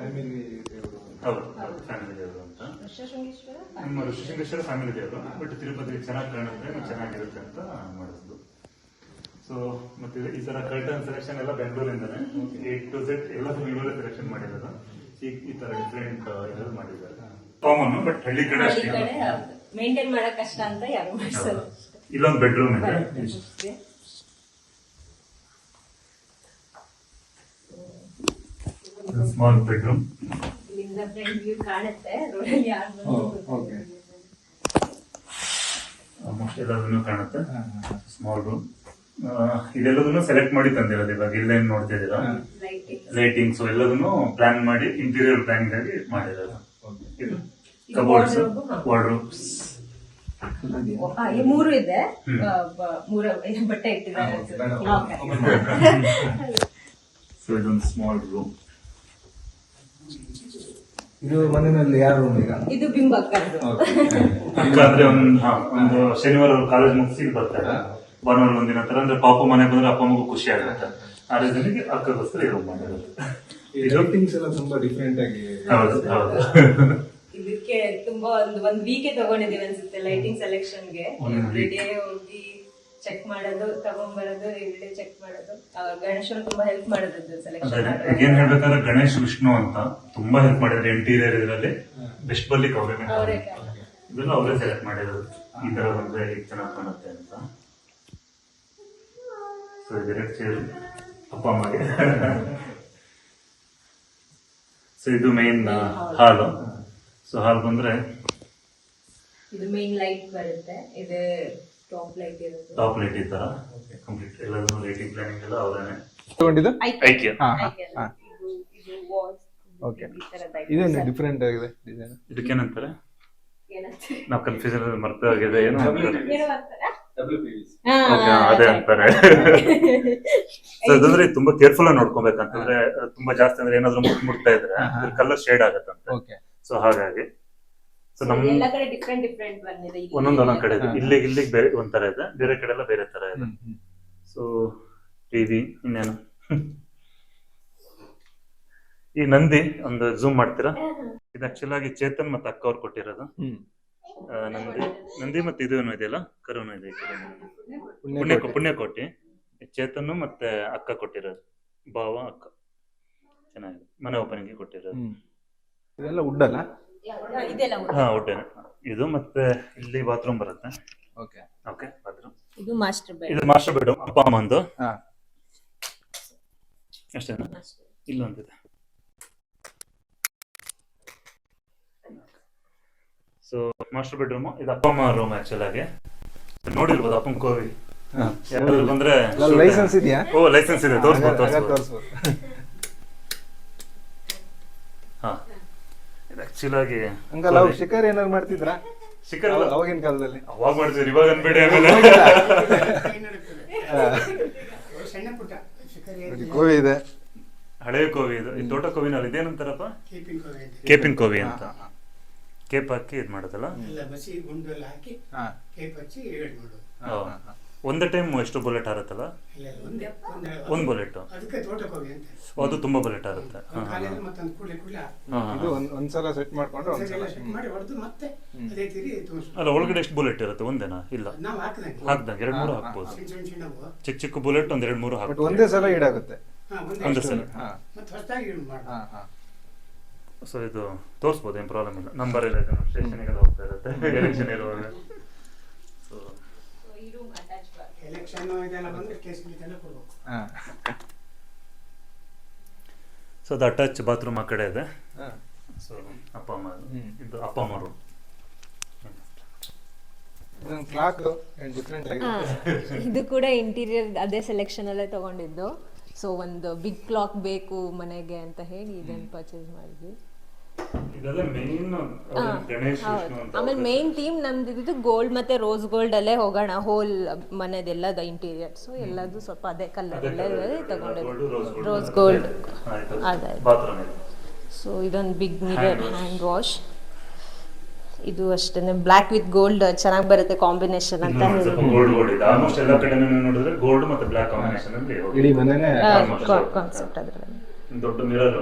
ಹೌದು, ಫ್ಯಾಮಿಲಿ ದೇವರು ಅಂತ. ನಮ್ಮ ಋಷಿಶೃಂಗೇಶ್ವರ ಫ್ಯಾಮಿಲಿ ದೇವರು, ಬಟ್ ತಿರುಪತಿ ಚೆನ್ನಾಗಿ ಕಾಣುತ್ತೆ, ಚೆನ್ನಾಗಿರುತ್ತೆ ಅಂತ ಮಾಡಿದ್ದು. ಸೊ ಮತ್ತೆ ಈ ತರ ಕರ್ಟನ್ ಸೆಲೆಕ್ಷನ್ ಎಲ್ಲ ಬೆಂಗಳೂರಿಂದಾನೆ, A to Z ಎಲ್ಲ ಬೆಂಗಳೂರೇ ಸೆಲೆಕ್ಷನ್ ಮಾಡಿರೋದು. ಈ ತರ ಡಿಫ್ರೆಂಟ್ ಇದೆಲ್ಲ ಮಾಡಿದ್ದಾರೆ. ಕಾಮನ್, ಬಟ್ ಹಳ್ಳಿ ಕಡೆ ಅಷ್ಟೇ ಮೇಂಟೈನ್ ಮಾಡಕ್ ಕಷ್ಟ ಅಂತ ಯಾರು ಮಾಡಿಸಲ್ಲ. ಇಲ್ಲೊಂದು ಬೆಡ್ರೂಮ್ ಇದೆ, ಸ್ಮಾಲ್ ಬೆಡ್ರೂಮ್. ಇಲ್ಲಿಂದ ಫ್ರಂಟ್ ವ್ಯೂ ಕಾಣುತ್ತೆ, ರೋಡಲ್ಲಿ ಯಾರು ಬಂದು ಆಲ್ಮೋಸ್ಟ್ ಎಲ್ಲದನ್ನು ಕಾಣುತ್ತೆ. Small room. ಇದೆಲ್ಲದನ್ನು ಸೆಲೆಕ್ಟ್ ಮಾಡಿ ತಂದಿರೋದು. ಇವಾಗ ಇಲ್ಲೇನು ನೋಡ್ತಿದ್ದೀರಾ, ಲೈಟಿಂಗ್ಸ್ ಎಲ್ಲದನ್ನು ಪ್ಲಾನ್ ಮಾಡಿ ಇಂಟೀರಿಯರ್ ಪ್ಲಾನಿಂಗ್ ಆಗಿ ಮಾಡಿರೋದು. ಇದು ಕಬೋರ್ಡ್ಸ್, ವಾರ್ಡ್ರೋಬ್ಸ್ 3 ಇದೆ. 3 ಬಟ್ಟೆ ಇಟ್ಟಿದ್ದಾರೆ. ಸೊ ಇದೊಂದು ಸ್ಮಾಲ್ ರೂಮ್. ಇದು ಮನೆಯಲ್ಲಿ ಯಾರು ರೂಮ್? ಈಗ ಇದು ಬಿಂಬಕ್ಕ ಅಂದ್ರೆ ಒಂದು ಶನಿವಾರ ಕಾಲೇಜ್ ಮುಗಿಸಿ ಬರ್ತಾರೆ, ಭಾನುವಾರ ಒಂದಿನ ತರ. ಅಂದ್ರೆ ಪಾಪ ಮನೆ ಬಂದ್ರೆ ಅಪ್ಪ ಮಗು ಖುಷಿ ಆಗುತ್ತೆ. ಆ ರೀಸನ್ಗೆ ಅಕ್ಕಗೋಸ್ಕರ ರೂಮ್ ಮಾಡಿರೋದು. ಲೈಟಿಂಗ್ಸ್ ಎಲ್ಲ ತುಂಬಾ ಡಿಫ್ರೆಂಟ್ ಆಗಿ. ಹೌದು ಹೌದು. ಇದಕ್ಕೆ ತುಂಬಾ ಒಂದ್ ವೀಕೆ ತಗೊಂಡಿದೀವಿ ಅನ್ಸುತ್ತೆ ಲೈಟಿಂಗ್ ಸೆಲೆಕ್ಷನ್ಗೆ. ಹೋಗಿ ಚೆಕ್ ಮಾಡೋದು, ತಗೊಂಡ್ಬರೋದು, ಎವ್ರಿಡೇ ಚೆಕ್ ಮಾಡೋದು. ಗಣೇಶನ್ ತುಂಬಾ ಹೆಲ್ಪ್ ಮಾಡೋದು ಸೆಲೆಕ್ಷನ್. ಏನ್ ಹೇಳ್ಬೇಕಂದ್ರೆ ಗಣೇಶ್ ವಿಷ್ಣು ಅಂತ ತುಂಬಾ ಹೆಲ್ಪ್ ಮಾಡಿದ್ರೆ ಇಂಟೀರಿಯರ್ ಇದರಲ್ಲಿ. ಬೆಸ್ಟ್ ಬರ್ಲಿಕ್ಕೆ ಅವರೇ ಇದೆಲ್ಲ ಅವರೇ ಸೆಲೆಕ್ಟ್ ಮಾಡಿರೋದು. ಈ ತರ ಬಂದ್ರೆ ಈಗ ಚೆನ್ನಾಗಿ ಕಾಣುತ್ತೆ ಅಂತ. ಸೊ ಡೈರೆಕ್ಟ್ ಚೇರ್ ಅಪ್ಪ ಅಮ್ಮಗೆ. ಸೊ ಇದು ಮೇನ್ ಹಾಲು. ಸೊ ಹಾಲ್ ಬಂದ್ರೆ ಇದು ಮೇನ್ ಲೈಟ್ ಬರುತ್ತೆ. ಇದು ಟಾಪ್ ಲೈಟ್ ಇರುತ್ತೆ. ಟಾಪ್ ಲೈಟ್ ಈ ತರ ಕಂಪ್ಲೀಟ್ ಎಲ್ಲದನ್ನು ಲೈಟಿಂಗ್ ಪ್ಲಾನಿಂಗ್ ಎಲ್ಲ ಅವರೇನೆ ತಗೊಂಡಿದ್ದು. ಐಕ್ಯ. ಓಕೆ, ಇದೇನು ಡಿಫ್ರೆಂಟ್ ಆಗಿದೆ ಡಿಸೈನ್. ಇದಕ್ಕೇನಂತಾರೆ ನಾವು ಕನ್ಫ್ಯೂಷನ್ ಮರ್ತಾಗಿದೆ. ಏನು ಅದೇ ಅಂತಾರೆ. ಸೊ ಅದಂದ್ರೆ ತುಂಬಾ ಕೇರ್ಫುಲ್ ಆಗಿ ನೋಡ್ಕೊಬೇಕಂತಂದ್ರೆ ತುಂಬಾ ಜಾಸ್ತಿ ಅಂದ್ರೆ ಏನಾದ್ರು ಮುಟ್ತಾ ಇದ್ರೆ ಕಲರ್ ಶೇಡ್ ಆಗತ್ತಂತೆ. ಸೊ ಹಾಗಾಗಿ ಸೊ ನಮ್ ಎಲ್ಲ ಕಡೆ ಡಿಫ್ರೆಂಟ್ ಬಂದಿದೆ. ಇಲ್ಲಿ ಒಂದೊಂದ್ ಕಡೆ ಇದೆ. ಹಾ. ಇಲ್ಲಿಗೆ ಬೇರೆ ಒಂಥರ ಇದೆ, ಬೇರೆ ಕಡೆ ಎಲ್ಲ ಬೇರೆ ತರ ಇದೆ. ಸೊ ಟಿವಿ ಇನ್ನೇನು ಈ ನಂದಿ ಒಂದು ಝೂಮ್ ಮಾಡ್ತೀರಾ? ಇದು ಆಕ್ಚುಲ್ ಆಗಿ ಚೇತನ್ ಮತ್ತೆ ಅಕ್ಕ ಅವ್ರು ಕೊಟ್ಟಿರೋದು. ನಂದಿ ಮತ್ತೆ ಇದು ಏನೋ ಇದೆಯಲ್ಲ, ಕರುನು ಇದೆ ಈ ಕಡೆ. ಪುಣ್ಯಕೋಟಿ ಚೇತನ್ ಮತ್ತೆ ಅಕ್ಕ ಕೊಟ್ಟಿರೋದು, ಭಾವ ಅಕ್ಕ. ಚೆನ್ನಾಗಿದೆ, ಮನೆ ಓಪನಿಂಗ್ ಕೊಟ್ಟಿರೋದು. ಇದೆಲ್ಲ ಉಡ್ಡಲ್ಲ? ಇದೆಲ್ಲ ಹಾ ಒಟ್ಟೇನೆ ಇದು. ಮತ್ತೆ ಇಲ್ಲಿ ಬಾತ್ರೂಮ್ ಬರುತ್ತೆ. Okay okay, bathroom. ಇದು ಮಾಸ್ಟರ್ ಬೆಡ್. ಇದು ಮಾಸ್ಟರ್ ಬೆಡ್, ಅಪ್ಪ ಅಮ್ಮಂದು. ಹಾ. ಅಷ್ಟೇನಾ? ಇಲ್ಲೊಂದಿದೆ. ಸೊ ಮಾಸ್ಟರ್ ಬೆಡ್ರೂಮ್, ಇದು ಅಪ್ಪ ಅಮ್ಮ ರೂಮ್ ಆಕ್ಚುಲ್ ಆಗಿ. ನೋಡಿರ್ಬೋದು ಅಪ್ಪನ ಕೋವಿ. ಯಾರಾದ್ರೂ ಬಂದ್ರೆ ಲೈಸೆನ್ಸ್ ಇದೆಯಾ? ಓ ಲೈಸೆನ್ಸ್ ಇದೆ, ತೋರಿಸ್ಬೋದು. ಹಾ, ಇದು ಆಕ್ಚುಲ್ ಆಗಿ ಹಂಗಲ್ಲ, ಅವ್ರು ಶಿಕಾರಿ ಏನಾದ್ರು ಮಾಡ್ತಿದ್ರಾ ಶಿಖರ್ ಅವಾಗಿನ ಕಾಲದಲ್ಲಿ? ಅವಾಗ ಮಾಡ್ತೀವಿ, ಇವಾಗ ಅನ್ಬೇಡಿ. ಆಮೇಲೆ ಕೋವಿ ಇದೆ, ಹಳೆ ಕೋವಿ ಇದು. ಈ ತೋಟ ಕೋವಿನಲ್ಲಿ ಇದೇನಂತಾರಪ್ಪ? ಕೇಪಿನ್ ಕೋವಿ ಅಂತ. ಕೇಪ್ ಹಾಕಿ ಇದ್ ಮಾಡೋದಲ್ಲ. ಒಂದೇ ಟೈಮ್ ಎಷ್ಟು ಬುಲೆಟ್ ಹಾರುತ್ತಲ್ಲ? ಒಂದ್ ಬುಲೆಟ್. ಅದು ತುಂಬಾ ಬುಲೆಟ್ ಹಾರುತ್ತೆ. ಇದು ಒಂದ್ಸಲ ಸೆಟ್ ಮಾಡ್ಕೊಂಡು ಒಂದ್ಸಲ ಅಲ್ಲ, ಒಳಗಡೆ ಎಷ್ಟು ಬುಲೆಟ್ ಇರುತ್ತೆ? ಒಂದೇನಾ? ಇಲ್ಲ, ಹಾಕ್ದಂಗ 2-3 ಹಾಕ್ಬೋದು. ಚಿಕ್ಕ ಚಿಕ್ಕ ಬುಲೆಟ್ ಒಂದ್ 2-3 ಬಟ್ ಹಾಕ್ಬೋದು. ಒಂದೇ ಸಲ ಈಡಾಗುತ್ತೆ. ಒಂದೇ ಸಲ. ಹಾ. ಸೊ ಇದು ತೋರಿಸ್ಬೋದು, ಏನ್ ಪ್ರಾಬ್ಲಮ್ ಇಲ್ಲ. ನಂಬರ್ ಇಲ್ಲ, ಸ್ಟೇಷನ್ಗೆಲ್ಲ ಹೋಗ್ತಾ ಇರುತ್ತೆ ಎಲೆಕ್ಷನ್ ಇರುವಾಗ. ಸೊ ಸೊ ಅದು ಅಟ್ಯಾಚ್ ಬಾತ್ರೂಮ್ ಆ ಕಡೆ ಇದೆ. ಸೊ ಅಪ್ಪ ಅಮ್ಮ, ಇದು ಅಪ್ಪ ಅಮ್ಮ ರೂಮ್. ಕ್ಲಾಕ್ ಡಿಫ್ರೆಂಟ್ ಆಗಿದೆ. ಇದು ಕೂಡ ಇಂಟೀರಿಯರ್ ಅದೇ ಸೆಲೆಕ್ಷನ್ ಅಲ್ಲೇ ತಗೊಂಡಿದ್ದು. ಸೊ ಒಂದು ಬಿಗ್ ಕ್ಲಾಕ್ ಬೇಕು ಮನೆಗೆ ಅಂತ ಹೇಳಿ ಇದನ್ನು ಪರ್ಚೇಸ್ ಮಾಡಿದ್ವಿ. ಇದೆಲ್ಲ ಮೇನ್ ಗಣೇಶ್ ವಿಷ್ಣು ಅಂತ. ಆಮೇಲೆ ಮೇನ್ ಥೀಮ್ ನಮ್ದು ಗೋಲ್ಡ್ ಮತ್ತೆ ರೋಸ್ ಗೋಲ್ಡ್ ಅಲ್ಲೇ ಹೋಗೋಣ, ಹೋಲ್ ಮನೆದೆಲ್ಲ ಇಂಟೀರಿಯರ್. ಸೊ ಎಲ್ಲದು ಸ್ವಲ್ಪ ಅದೇ ಕಲರ್ ಅಲ್ಲೇ ತಗೊಂಡಿದ್ದು, ರೋಸ್ ಗೋಲ್ಡ್ ಅದೇ. ಬಾತ್ರೂಮ್ ಇದೆ. ಸೊ ಇದೊಂದು ಬಿಗ್ ಮಿರರ್ ಹ್ಯಾಂಡ್ ವಾಶ್. ಇದು ಅಷ್ಟೇ ಬ್ಲ್ಯಾಕ್ ವಿತ್ ಗೋಲ್ಡ್ ಚೆನ್ನಾಗಿ ಬರುತ್ತೆ ಕಾಂಬಿನೇಷನ್ ಅಂತ ಹೇಳಿ. ಗೋಲ್ಡ್ ಇದೆ ಆಲ್ಮೋಸ್ಟ್ ಎಲ್ಲ ಕಡೆ ನೋಡಿದ್ರೆ ಗೋಲ್ಡ್ ಮತ್ತೆ ಬ್ಲಾಕ್ ಕಾಂಬಿನೇಷನ್ ಅಲ್ಲಿ ಇಡೀ ಮನೆನೇ ಕಾನ್ಸೆಪ್ಟ್ ಅದರಲ್ಲಿ. ದೊಡ್ಡ ಮಿರರ್,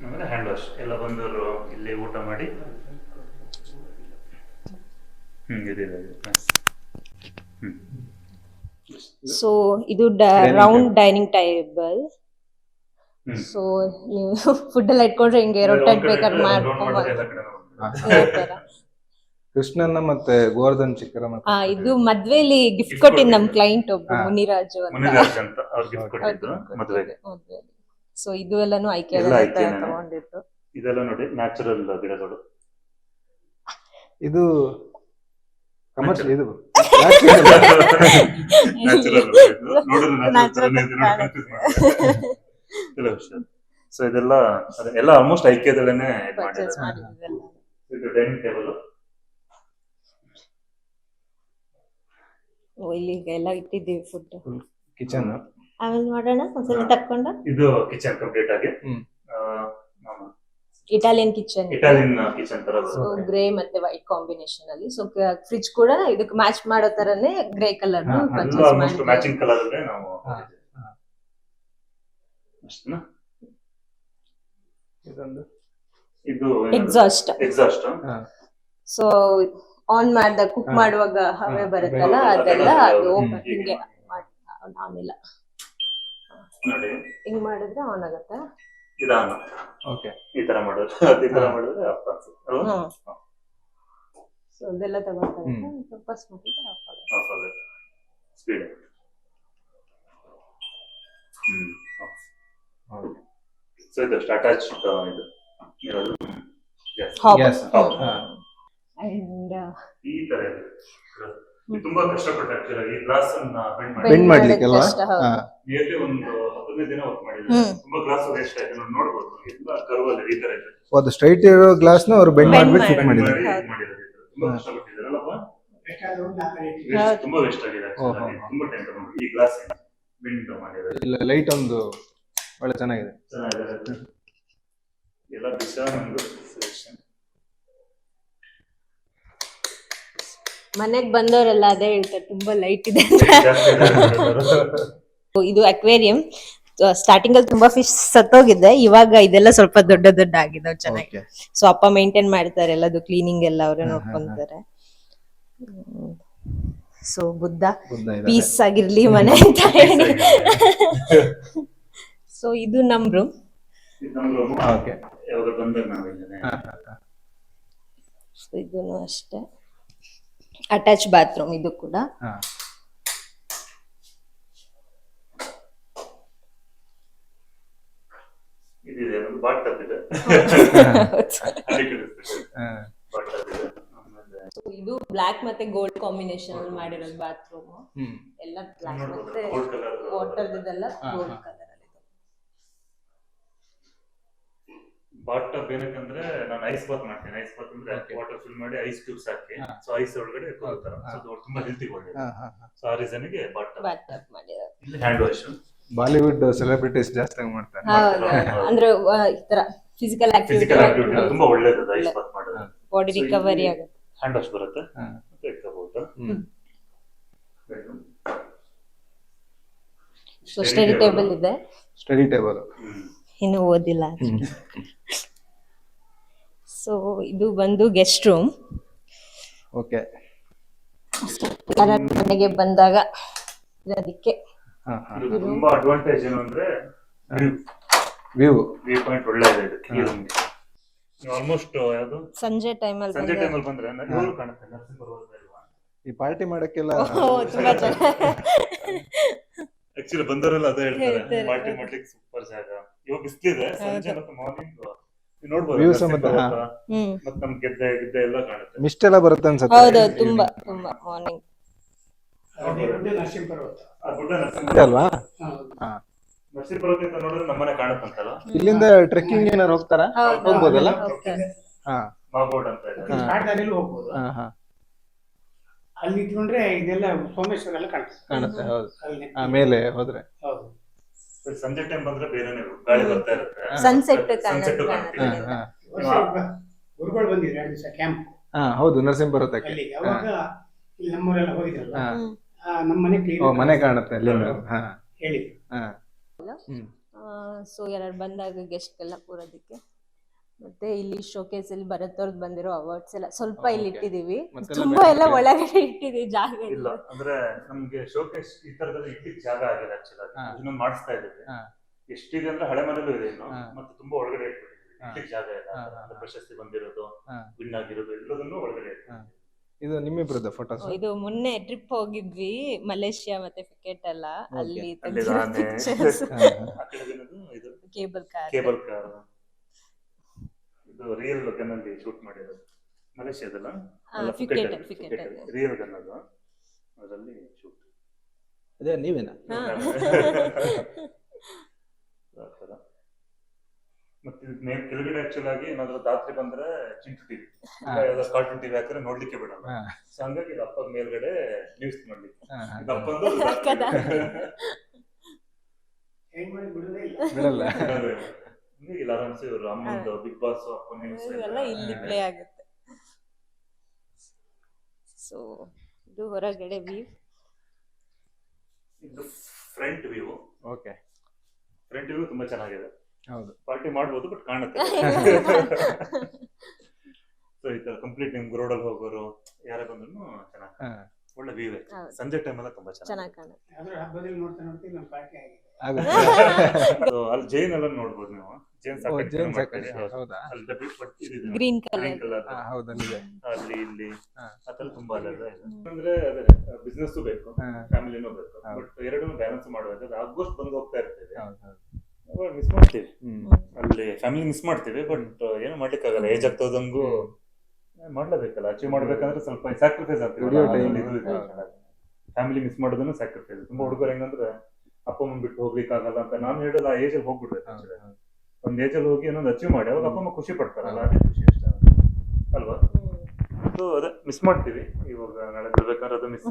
ಆಮೇಲೆ ಹ್ಯಾಂಡ್ ವಾಶ್. ಎಲ್ಲ ಬಂದವರು ಇಲ್ಲಿ ಊಟ ಮಾಡಿ ಇದೆ. ಸೊ ಇದು ರೌಂಡ್ ಡೈನಿಂಗ್ ಟೇಬಲ್. ಸೊ ನೀವು ಫುಡ್ ಎಲ್ಲ ಇಟ್ಕೊಂಡ್ರೆ ಹಿಂಗೆ ರೊಟೇಟ್ ಬೇಕಾದ್ರೆ ಮಾಡ್ಕೊಬೋದು. ಕೃಷ್ಣನ್ನ ಮತ್ತೆ ಗೋವರ್ಧನ್ ಚಿಕ್ಕರ ಮತ್ತೆ ಇದು ಮದ್ವೆಲಿ ಗಿಫ್ಟ್ ಕೊಟ್ಟಿದ್ದು ನಮ್ ಕ್ಲೈಂಟ್ ಒಬ್ರು, ಮುನಿರಾಜು ಅಂತ. ಅವ್ರು ಗಿಫ್ಟ್ ಕೊಟ್ಟಿದ್ದು ಮದುವೆಗೆ. ಸೊ ಇದು ಎಲ್ಲಾನು ಆಯ್ಕೆ ತಗೊಂಡಿದ್ದು. ಇದೆಲ್ಲ ನೋಡಿ ನ್ಯಾಚುರಲ್ ಗಿಡಗಳು. ಇದು ಕಮರ್ಷಿಯಲ್, ಇದು ಸೊ ಇದೆಲ್ಲ ಎಲ್ಲ ಆಲ್ಮೋಸ್ಟ್ ಐಕ್ಯದಲ್ಲೇನೆ ಪರ್ಚೇಸ್ ಮಾಡಿದ್ದೆಲ್ಲ. ಇದು ಡೈನಿಂಗ್ ಟೇಬಲ್. ಇಲ್ಲಿಗೆ ಎಲ್ಲ ಇಟ್ಟಿದ್ದೀವಿ ಫುಡ್. ಕಿಚನ್ ಆಮೇಲೆ ಮಾಡೋಣ ಒಂದ್ಸಲ ತಕ್ಕೊಂಡ. ಇದು ಕಿಚನ್ ಕಂಪ್ಲೀಟ್ ಆಗಿ ಇಟಾಲಿಯನ್ ಕಿಚನ್. ಇಟಾಲಿಯನ್ ಕಿಚನ್ ತರ. ಸೊ ಗ್ರೇ ಮತ್ತೆ ವೈಟ್ ಕಾಂಬಿನೇಷನ್ ಅಲ್ಲಿ. ಸೊ ಫ್ರಿಡ್ಜ್ ಕೂಡ ಇದಕ್ಕೆ ಮ್ಯಾಚ್ ಮಾಡೋ ತರನೇ ಗ್ರೇ ಕಲರ್ ಪರ್ಚೇಸ್ ಮಾಡಿದ್ವಿ. ಮ್ಯಾಚಿಂಗ್ ಕಲರ್ ಅಲ್ಲೇ ನಾವು ಅಷ್ಟೇನಾ? ಇದೊಂದು ಇದು ಎಕ್ಸಾಸ್ಟ್. ಸೊ ಆನ್ ಮಾಡಿದಾಗ ಕುಕ್ ಮಾಡುವಾಗ ಹವೆ ಬರುತ್ತಲ್ಲ, ಅದೆಲ್ಲ ಅದು ಓಪನ್ ಹಿಂಗೆ ಆನಿಲ್ಲ, ನೋಡಿ ಹಿಂಗ್ ಮಾಡಿದ್ರೆ ಆನ್ ಆಗುತ್ತೆ. ಇದಾನ ಓಕೆ, ಈ ತರ ಮಾಡೋದು, ಈ ತರ ಮಾಡಿದ್ರೆ ಆಫ್ ಅನ್ಸುತ್ತೆ. ಸೊ ಅದೆಲ್ಲ ತಗೊಳ್ತಾರೆ, ಸ್ವಲ್ಪ ಸ್ಮೂತ್ ಆಫ್ ಆಗುತ್ತೆ ಸ್ಪೀಡ್. ಸೊ ಇದು ಅಟ್ಯಾಚ್ ಇದು ಇರೋದು ಅಂಡ್ ಈ ತರ ಇದೆ. ತುಂಬಾ ಕಷ್ಟಪಟ್ಟು ಆಕ್ಚುಲಿ ಈ ಗ್ಲಾಸ್ ಅನ್ನ ಬೆಂಡ್ ಮಾಡ್ಲಿಕ್ಕೆ ಅಲ್ವಾ? ನಿಯರ್ಲಿ ಒಂದು 15 ದಿನ ವರ್ಕ್ ಮಾಡಿದ್ದಾರೆ. ತುಂಬಾ ಗ್ಲಾಸ್ ವೇಸ್ಟ್ ಆಯ್ತು, ನೀವು ನೋಡಬಹುದು. ಎಲ್ಲ ಕರ್ವ್ ಅಲ್ಲಿ ಈ ತರ ಇದೆ. ಅದು ಸ್ಟ್ರೈಟ್ ಇರೋ ಗ್ಲಾಸ್ ನ ಅವರು ಬೆಂಡ್ ಮಾಡ್ಬಿಟ್ಟು ಫಿಟ್ ಮಾಡಿದ್ದಾರೆ. ತುಂಬಾ ಕಷ್ಟಪಟ್ಟಿದ್ದಾರಲ್ಲಪ್ಪ, ತುಂಬಾ ವೇಸ್ಟ್ ಆಗಿದೆ. ತುಂಬಾ ಟೈಮ್ ತಗೊಂಡು ಈ ಗ್ಲಾಸ್ ಬೆಂಡ್ ಮಾಡಿದ್ದಾರೆ. ಇಲ್ಲ, ಲೈಟ್ ಒಂದು ಒಳ್ಳೆ ಚೆನ್ನಾಗಿದೆ. ಎಲ್ಲ ದಿಶಾ ನಮ್ದು ಸೆಲೆಕ್ಷನ್. ಮನೆಗ್ ಬಂದವರೆಲ್ಲ ಅದೇ ಹೇಳ್ತಾರೆ, ತುಂಬಾ ಲೈಟ್ ಇದೆ. ಜಾಸ್ತಿ ಇದು ಅಕ್ವೇರಿಯಂ. ಸ್ಟಾರ್ಟಿಂಗ್ ಅಲ್ಲಿ ತುಂಬಾ ಫಿಶ್ ಸತ್ತೋಗಿದೆ, ಇವಾಗ ಇದೆಲ್ಲ ಸ್ವಲ್ಪ ದೊಡ್ಡ ದೊಡ್ಡ ಆಗಿದಾವ್ ಚೆನ್ನಾಗಿ. Okay. ಸೊ ಅಪ್ಪ ಮೇಂಟೈನ್ ಮಾಡ್ತಾರೆ, ಎಲ್ಲದು ಕ್ಲೀನಿಂಗ್ ಎಲ್ಲ ಅವರೇ ನೋಡ್ಕೊಂತಾರೆ. ಸೊ ಬುದ್ಧ ಪೀಸ್ ಆಗಿರ್ಲಿ ಮನೆ ಅಂತ ಹೇಳಿ. ಸೊ ಇದು ನಮ್ ರೂಮ್. ಓಕೆ. ಯಾವಾಗ ಬಂದಾಗ ನಾವಿದ್ದೇನೆ. ಸೊ ಇದನ್ನು ಅಷ್ಟೇ ಅಟ್ಯಾಚ್ ಬಾತ್ರೂಮ್ ಇದು ಕೂಡ. ಇದಿದೆ ಒಂದು ಬಾಟ್ ಟಬ್ ಇದೆ. So ಇದು ಬ್ಲಾಕ್ ಮತ್ತೆ ಗೋಲ್ಡ್ ಕಾಂಬಿನೇಷನ್ ಅಲ್ಲಿ ಮಾಡಿರೋದು ಬಾತ್ರೂಮ್. ಎಲ್ಲ ಬ್ಲಾಕ್ ಮತ್ತೆ ವಾಟರ್ ಇದೆಲ್ಲ ಗೋಲ್ಡ್ ಕಲರ್ ಅಲ್ಲಿ. ಬಾಟ್ ಟಬ್ ಏನಕ್ಕಂದ್ರೆ ನಾನು ಐಸ್ ಬಾತ್ ಮಾಡ್ತೇನೆ. ಐಸ್ ಬಾತ್ ಅಂದ್ರೆ ವಾಟರ್ ಫಿಲ್ ಮಾಡಿ ಐಸ್ ಕ್ಯೂಬ್ಸ್ ಹಾಕಿ, ಸೊ ಐಸ್ ಒಳಗಡೆ ಕೂರುತ್ತಾರೆ. ಸೊ ಅದು ತುಂಬಾ ಹೆಲ್ತಿ ಒಳ್ಳೆ. ಸೊ ಆ ರೀಸನ್ ಗೆ ಬಾಟ್ ಟಬ್ ಮಾಡಿರೋದು. ಇಲ್ಲಿ ಹ್ಯಾಂಡ್ ವಾಶ್. ಬಾಲಿವುಡ್ ಸೆಲೆಬ್ರಿಟೀಸ್ ಜಾಸ್ತಿ ಮಾಡ್ತಾರೆ. ಅಂದ್ರೆ ಈ ತರ ಫಿಸಿಕಲ್ ಆಕ್ಟಿವಿಟಿ ತುಂಬಾ ಒಳ್ಳೇದು ಐಸ್ ಬಾತ್ ಮಾಡೋದು. ಬಾಡಿ ರಿಕವರಿ ಆಗುತ್ತೆ. ಹ್ಯಾಂಡ್ ವಾಶ್ ಬರುತ್ತೆ. ಮತ್ತೆ ಇಟ್ಕೋಬಹುದು. ಸೊ ಸ್ಟಡಿ ಟೇಬಲ್ ಇದೆ. ಸ್ಟಡಿ ಟೇಬಲ್ ಇನ್ನು ಓದಿಲ್ಲ. ಸೊ ಇದು ಬಂದು ಗೆಸ್ಟ್ ರೂಮ್. ಓಕೆ. ಮನೆಗೆ ಬಂದಾಗ ಅದಕ್ಕೆ ತುಂಬಾ ಅಡ್ವಾಂಟೇಜ್ ಏನು ಅಂದ್ರೆ ವ್ಯೂ ಪಾಯಿಂಟ್ ಒಳ್ಳೆ ಇದೆ ಇದಕ್ಕೆ. ಈ ರೂಮ್ಗೆ ಆಲ್ಮೋಸ್ಟ್ ಯಾವುದು ಸಂಜೆ ಟೈಮಲ್ಲಿ ಬಂದ್ರೆ ಇವರು ಕಾಣುತ್ತೆ. ನರಸಿಂಹಪುರ ಇಲ್ವಾ? ಈ ಪಾರ್ಟಿ ಮಾಡಕ್ಕೆಲ್ಲ ತುಂಬಾ ಆಕ್ಚುಲಿ ಬಂದವರೆಲ್ಲ ಅದೇ ಹೇಳ್ತಾರೆ, ಪಾರ್ಟಿ ಮಾಡ್ಲಿಕ್ಕೆ ಸೂಪರ್ ಜಾಗ. ಇವಾಗ ಬಿಸ್ಲಿದೆ, ಸಂಜೆ ಮತ್ತೆ ಮಾರ್ನಿಂಗ್ ನೋಡ್ಬೋದು. ವ್ಯೂಸ್ ಮತ್ತೆ ನಮ್ ಗೆದ್ದೆ ಎಲ್ಲ ಕಾಣುತ್ತೆ. ಮಿಸ್ಟ್ ಎಲ್ಲ ಬರುತ್ತೆ ಅನ್ಸುತ್ತೆ. ಹೌದು, ತುಂಬಾ ತುಂಬಾ ಮಾರ್ನಿಂಗ್. ಅಲ್ವಾ? ನರಸಿಂಹಪುರದಿಂದ ನೋಡಿದ್ರೆ ನಮ್ಮನೆ ಕಾಣುತ್ತಂತಲ್ಲ. ಇಲ್ಲಿಂದ ಟ್ರೆಕ್ಕಿಂಗ್ ಏನಾರು ಹೋಗ್ತಾರಾ? ಹೋಗ್ಬೋದಲ್ಲ? ಮಾಗೋಡ್ ಅಂತ ಇದೆ. ಅಲ್ಲಿ ನಿಂತ್ಕೊಂಡ್ರೆ ಇದೆಲ್ಲ ಸೋಮೇಶ್ವರ ಎಲ್ಲ ಕಾಣುತ್ತೆ. ಹೌದು, ಮೇಲೆ ಹೋದ್ರೆ ಸಂಜೆ ಟೈಮ್ ಬಂದ್ರೆ ಬೇರೆನೆ ಗಾಳಿ ಬರ್ತಾ ಇರುತ್ತೆ. ಸನ್ಸೆಟ್ ಗುರುಗಳು ಬಂದಿದ್ರು 2 ದಿವಸ ಕ್ಯಾಂಪ್. ಹೌದು, ನರಸಿಂಹಪುರಕ್ಕೆ ಅಲ್ಲಿ ಅವಾಗ ಇಲ್ಲಿ ನಮ್ಮವರೆಲ್ಲ ಹೋಗಿದ್ರಲ್ಲ, ನಮ್ಮ ಮನೆ ಕ್ಲೀನ್ ಮನೆ ಕಾಣುತ್ತೆ ಅಲ್ಲಿಂದ. ಹೇಳಿ. ಸೊ ಯಾರು ಬಂದಾಗ ಗೆಸ್ಟ್ ಎಲ್ಲ ಕೂರೋದಕ್ಕೆ. ಮತ್ತೆ ಇಲ್ಲಿ ಶೋಕೇಸ್ ಅಲ್ಲಿ ಭರತ್ ಬಂದಿರೋ ಅವಾರ್ಡ್ಸ್ ಎಲ್ಲ ಸ್ವಲ್ಪ ಇಲ್ಲಿ ಇಟ್ಟಿದೀವಿ. ತುಂಬಾ ಎಲ್ಲ ಒಳಗಡೆ ಇಟ್ಟಿದೀವಿ, ಜಾಗ ಇಲ್ಲ. ಅಂದ್ರೆ ನಮ್ಗೆ ಶೋಕೇಸ್ ಈ ತರದಲ್ಲಿ ಇಟ್ಟಿಗೆ ಜಾಗ ಆಗಿದೆ. ಆಕ್ಚುಲಿ ಇನ್ನೊಂದು ಮಾಡಿಸ್ತಾ ಇದ್ದೀವಿ. ಎಷ್ಟಿದೆ ಅಂದ್ರೆ ಹಳೆ ಮನೇಲೂ ಇದೆ ಇನ್ನು, ಮತ್ತೆ ತುಂಬಾ ಒಳಗಡೆ ಇಟ್ಟಿಗೆ ಜಾಗ ಇದೆ. ಪ್ರಶಸ್ತಿ ಬಂದಿರೋದು, ವಿನ್ ಆಗಿರೋದು ಎಲ್ಲದನ್ನು ಒಳಗಡೆ ಇಟ್ಟಿದ್ದೀವಿ. ಇದು ನಿಮ್ಮಿಬ್ರದ ಫೋಟೋಸ್. ಇದು ಮೊನ್ನೆ ಟ್ರಿಪ್ ಹೋಗಿದ್ವಿ ಮಲೇಷಿಯಾ ಮತ್ತೆ ಫಿಕೆಟ್ ಎಲ್ಲ, ಅಲ್ಲಿ ಕೇಬಲ್ ಕಾರ್. ಇದು ರಿಯಲ್ ಗನ್ ಅಲ್ಲಿ ಶೂಟ್ ಮಾಡಿರೋದು ಮಲೇಷಿಯಾದಲ್ಲ. ಫಿಕೆಟ್ ರಿಯಲ್ ಗನ್ ಅದು, ಅದರಲ್ಲಿ ಶೂಟ್. ಅದೇ ನೀವೇನಾ? ಮತ್ತೆ ಕೆಳಗಡೆ ಆಕ್ಚುಲ್ ಆಗಿ ಏನಾದ್ರು ರಾತ್ರಿ ಬಂದ್ರೆ ಚಿಂಟು ಟಿವಿ, ಯಾವ್ದಾದ್ರು ಕಾರ್ಟೂನ್ ಟಿವಿ ಹಾಕಿದ್ರೆ ನೋಡ್ಲಿಕ್ಕೆ ಬಿಡಲ್ಲ. ಸೊ ಹಂಗಾಗಿ ಇದು ಅಪ್ಪದ ಮೇಲ್ಗಡೆ ನ್ಯೂಸ್ ನೋಡ್ಲಿಕ್ಕೆ ಬಿಡಲ್ಲ. ಇಲ್ಲ ಆರಾಮ್ಸೆ ಇವರು ಅಮ್ಮಂದು ಬಿಗ್ ಬಾಸ್ ನ್ಯೂಸ್ ಎಲ್ಲ ಇಲ್ಲಿ ಪ್ಲೇ ಆಗುತ್ತೆ. ಸೊ ಇದು ಹೊರಗಡೆ ವ್ಯೂ. ಇದು front view. Okay. Front view ತುಂಬಾ ಚೆನ್ನಾಗಿದೆ. ಹೌದು, ಪಾರ್ಟಿ ಮಾಡ್ಬೋದು, ಬಟ್ ಕಾಣುತ್ತೆ. ಸೊ ಈ ತರ ಕಂಪ್ಲೀಟ್ ನಿಮ್ಗೆ ರೋಡಲ್ಲಿ ಹೋಗೋರು ಯಾರೇ ಬಂದ್ರು ಚೆನ್ನಾಗಿ ಒಳ್ಳೆ ವ್ಯೂ ಇದೆ. ಸಂಜೆ ಟೈಮ್ ಎಲ್ಲ ತುಂಬಾ ಚೆನ್ನಾಗಿ ಕಾಣುತ್ತೆ. ಹಬ್ಬದಲ್ಲಿ ನೋಡ್ತಾ ನೋಡ್ತೀವಿ ನಮ್ಮ ಪಾರ್ಟಿ ಆಗಿದೆ. ಅಲ್ಲಿ ಜೈನ್ ಎಲ್ಲ ನೋಡ್ಬೋದು ನೀವು. ಜೈನ್ ಗ್ರೀನ್ ಕಲರ್ ಅಲ್ಲಿ ಇಲ್ಲಿ ಆತರ ತುಂಬಾ ಅಲ್ಲ. ಅಂದ್ರೆ ಅದೇ ಬಿಸ್ನೆಸ್ ಬೇಕು, ಫ್ಯಾಮಿಲಿನೂ ಬೇಕು, ಬಟ್ ಎರಡನ್ನೂ ಬ್ಯಾಲೆನ್ಸ್ ಮಾಡುವಾಗ ಆಲ್ಮೋಸ್ಟ್ ಬಂದು ಹೋಗ್ತಾ ಇರ್ತೇವೆ. ಮಿಸ್ ಮಾಡ್ತೀವಿ ಅಲ್ಲಿ, ಫ್ಯಾಮಿಲಿ ಮಿಸ್ ಮಾಡ್ತೀವಿ, ಬಟ್ ಏನು ಮಾಡ್ಲಿಕ್ಕೆ ಆಗಲ್ಲ. ಏಜ್ ಆಗ್ತದಂಗೂ ಮಾಡ್ಲೇಬೇಕಲ್ಲ. ಅಚೀವ್ ಮಾಡ್ಬೇಕಂದ್ರೆ ಸ್ವಲ್ಪ ಸ್ಯಾಕ್ರಿಫೈಸ್ ಆಗ್ತೀವಿ. ಫ್ಯಾಮಿಲಿ ಮಿಸ್ ಮಾಡೋದನ್ನು ಸ್ಯಾಕ್ರಿಫೈಸ್. ತುಂಬಾ ಹುಡುಗರು ಹೆಂಗಂದ್ರೆ ಅಪ್ಪ ಅಮ್ಮ ಬಿಟ್ಟು ಹೋಗ್ಲಿಕ್ಕೆ ಆಗಲ್ಲ ಅಂತ ನಾನು ಹೇಳೋದು. ಆ ಏಜ್ ಅಲ್ಲಿ ಹೋಗ್ಬಿಡ್ಬೇಕು. ಒಂದ್ ಏಜ್ ಅಲ್ಲಿ ಹೋಗಿ ಇನ್ನೊಂದು ಅಚೀವ್ ಮಾಡಿ ಅವಾಗ ಅಪ್ಪ ಅಮ್ಮ ಖುಷಿ ಪಡ್ತಾರಲ್ಲ, ಅದೇ ಖುಷಿ ಅಷ್ಟೇ ಅಲ್ವಾ? ಸೊ ಅದೇ ಮಿಸ್ ಮಾಡ್ತೀವಿ. ಇವಾಗ ನಾಳೆ ಬರ್ಬೇಕಾದ್ರೆ ಅದು ಮಿಸ್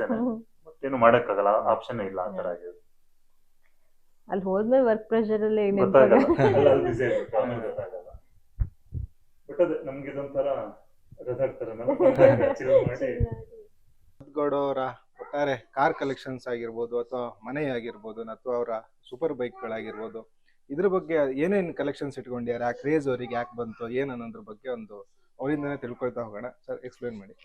ಮತ್ತೇನು ಮಾಡಕ್ಕಾಗಲ್ಲ, ಆಪ್ಷನ್ ಇಲ್ಲ ಆ ತರ ಆಗಿದೆ. ಅಲ್ಲಿ ಹೋದ್ಮೇಲೆ ವರ್ಕ್ ಪ್ರೆಷರ್ ಅಲ್ಲಿ ಗೊತ್ತಾಗಲ್ಲ, ಬಿಸಿ ಆಗ್ಬಿಟ್ಟು ಆಮೇಲೆ ಗೊತ್ತಾಗಲ್ಲ. ಬಟ್ ಅದೇ ನಮ್ಗೆ ಇದೊಂಥರ ರೆಸಾರ್ಟ್ ತರ ಮಾಡಿ ವಿನೋದ್ ಗೌಡ ಅವರ ಒಟ್ಟಾರೆ ಕಾರ್ ಕಲೆಕ್ಷನ್ಸ್ ಆಗಿರ್ಬೋದು ಅಥವಾ ಮನೆ ಆಗಿರ್ಬೋದು ಅಥವಾ ಅವರ ಸೂಪರ್ ಬೈಕ್ಗಳಾಗಿರ್ಬೋದು, ಇದ್ರ ಬಗ್ಗೆ ಏನೇನು ಕಲೆಕ್ಷನ್ಸ್ ಇಟ್ಕೊಂಡಿದ್ದಾರೆ, ಆ ಕ್ರೇಜ್ ಅವರಿಗೆ ಯಾಕೆ ಬಂತು ಏನು ಅನ್ನೋದ್ರ ಬಗ್ಗೆ ಒಂದು ಅವರಿಂದನೇ ತಿಳ್ಕೊಳ್ತಾ ಹೋಗೋಣ. ಸರ್ ಎಕ್ಸ್ಪ್ಲೇನ್ ಮಾಡಿ.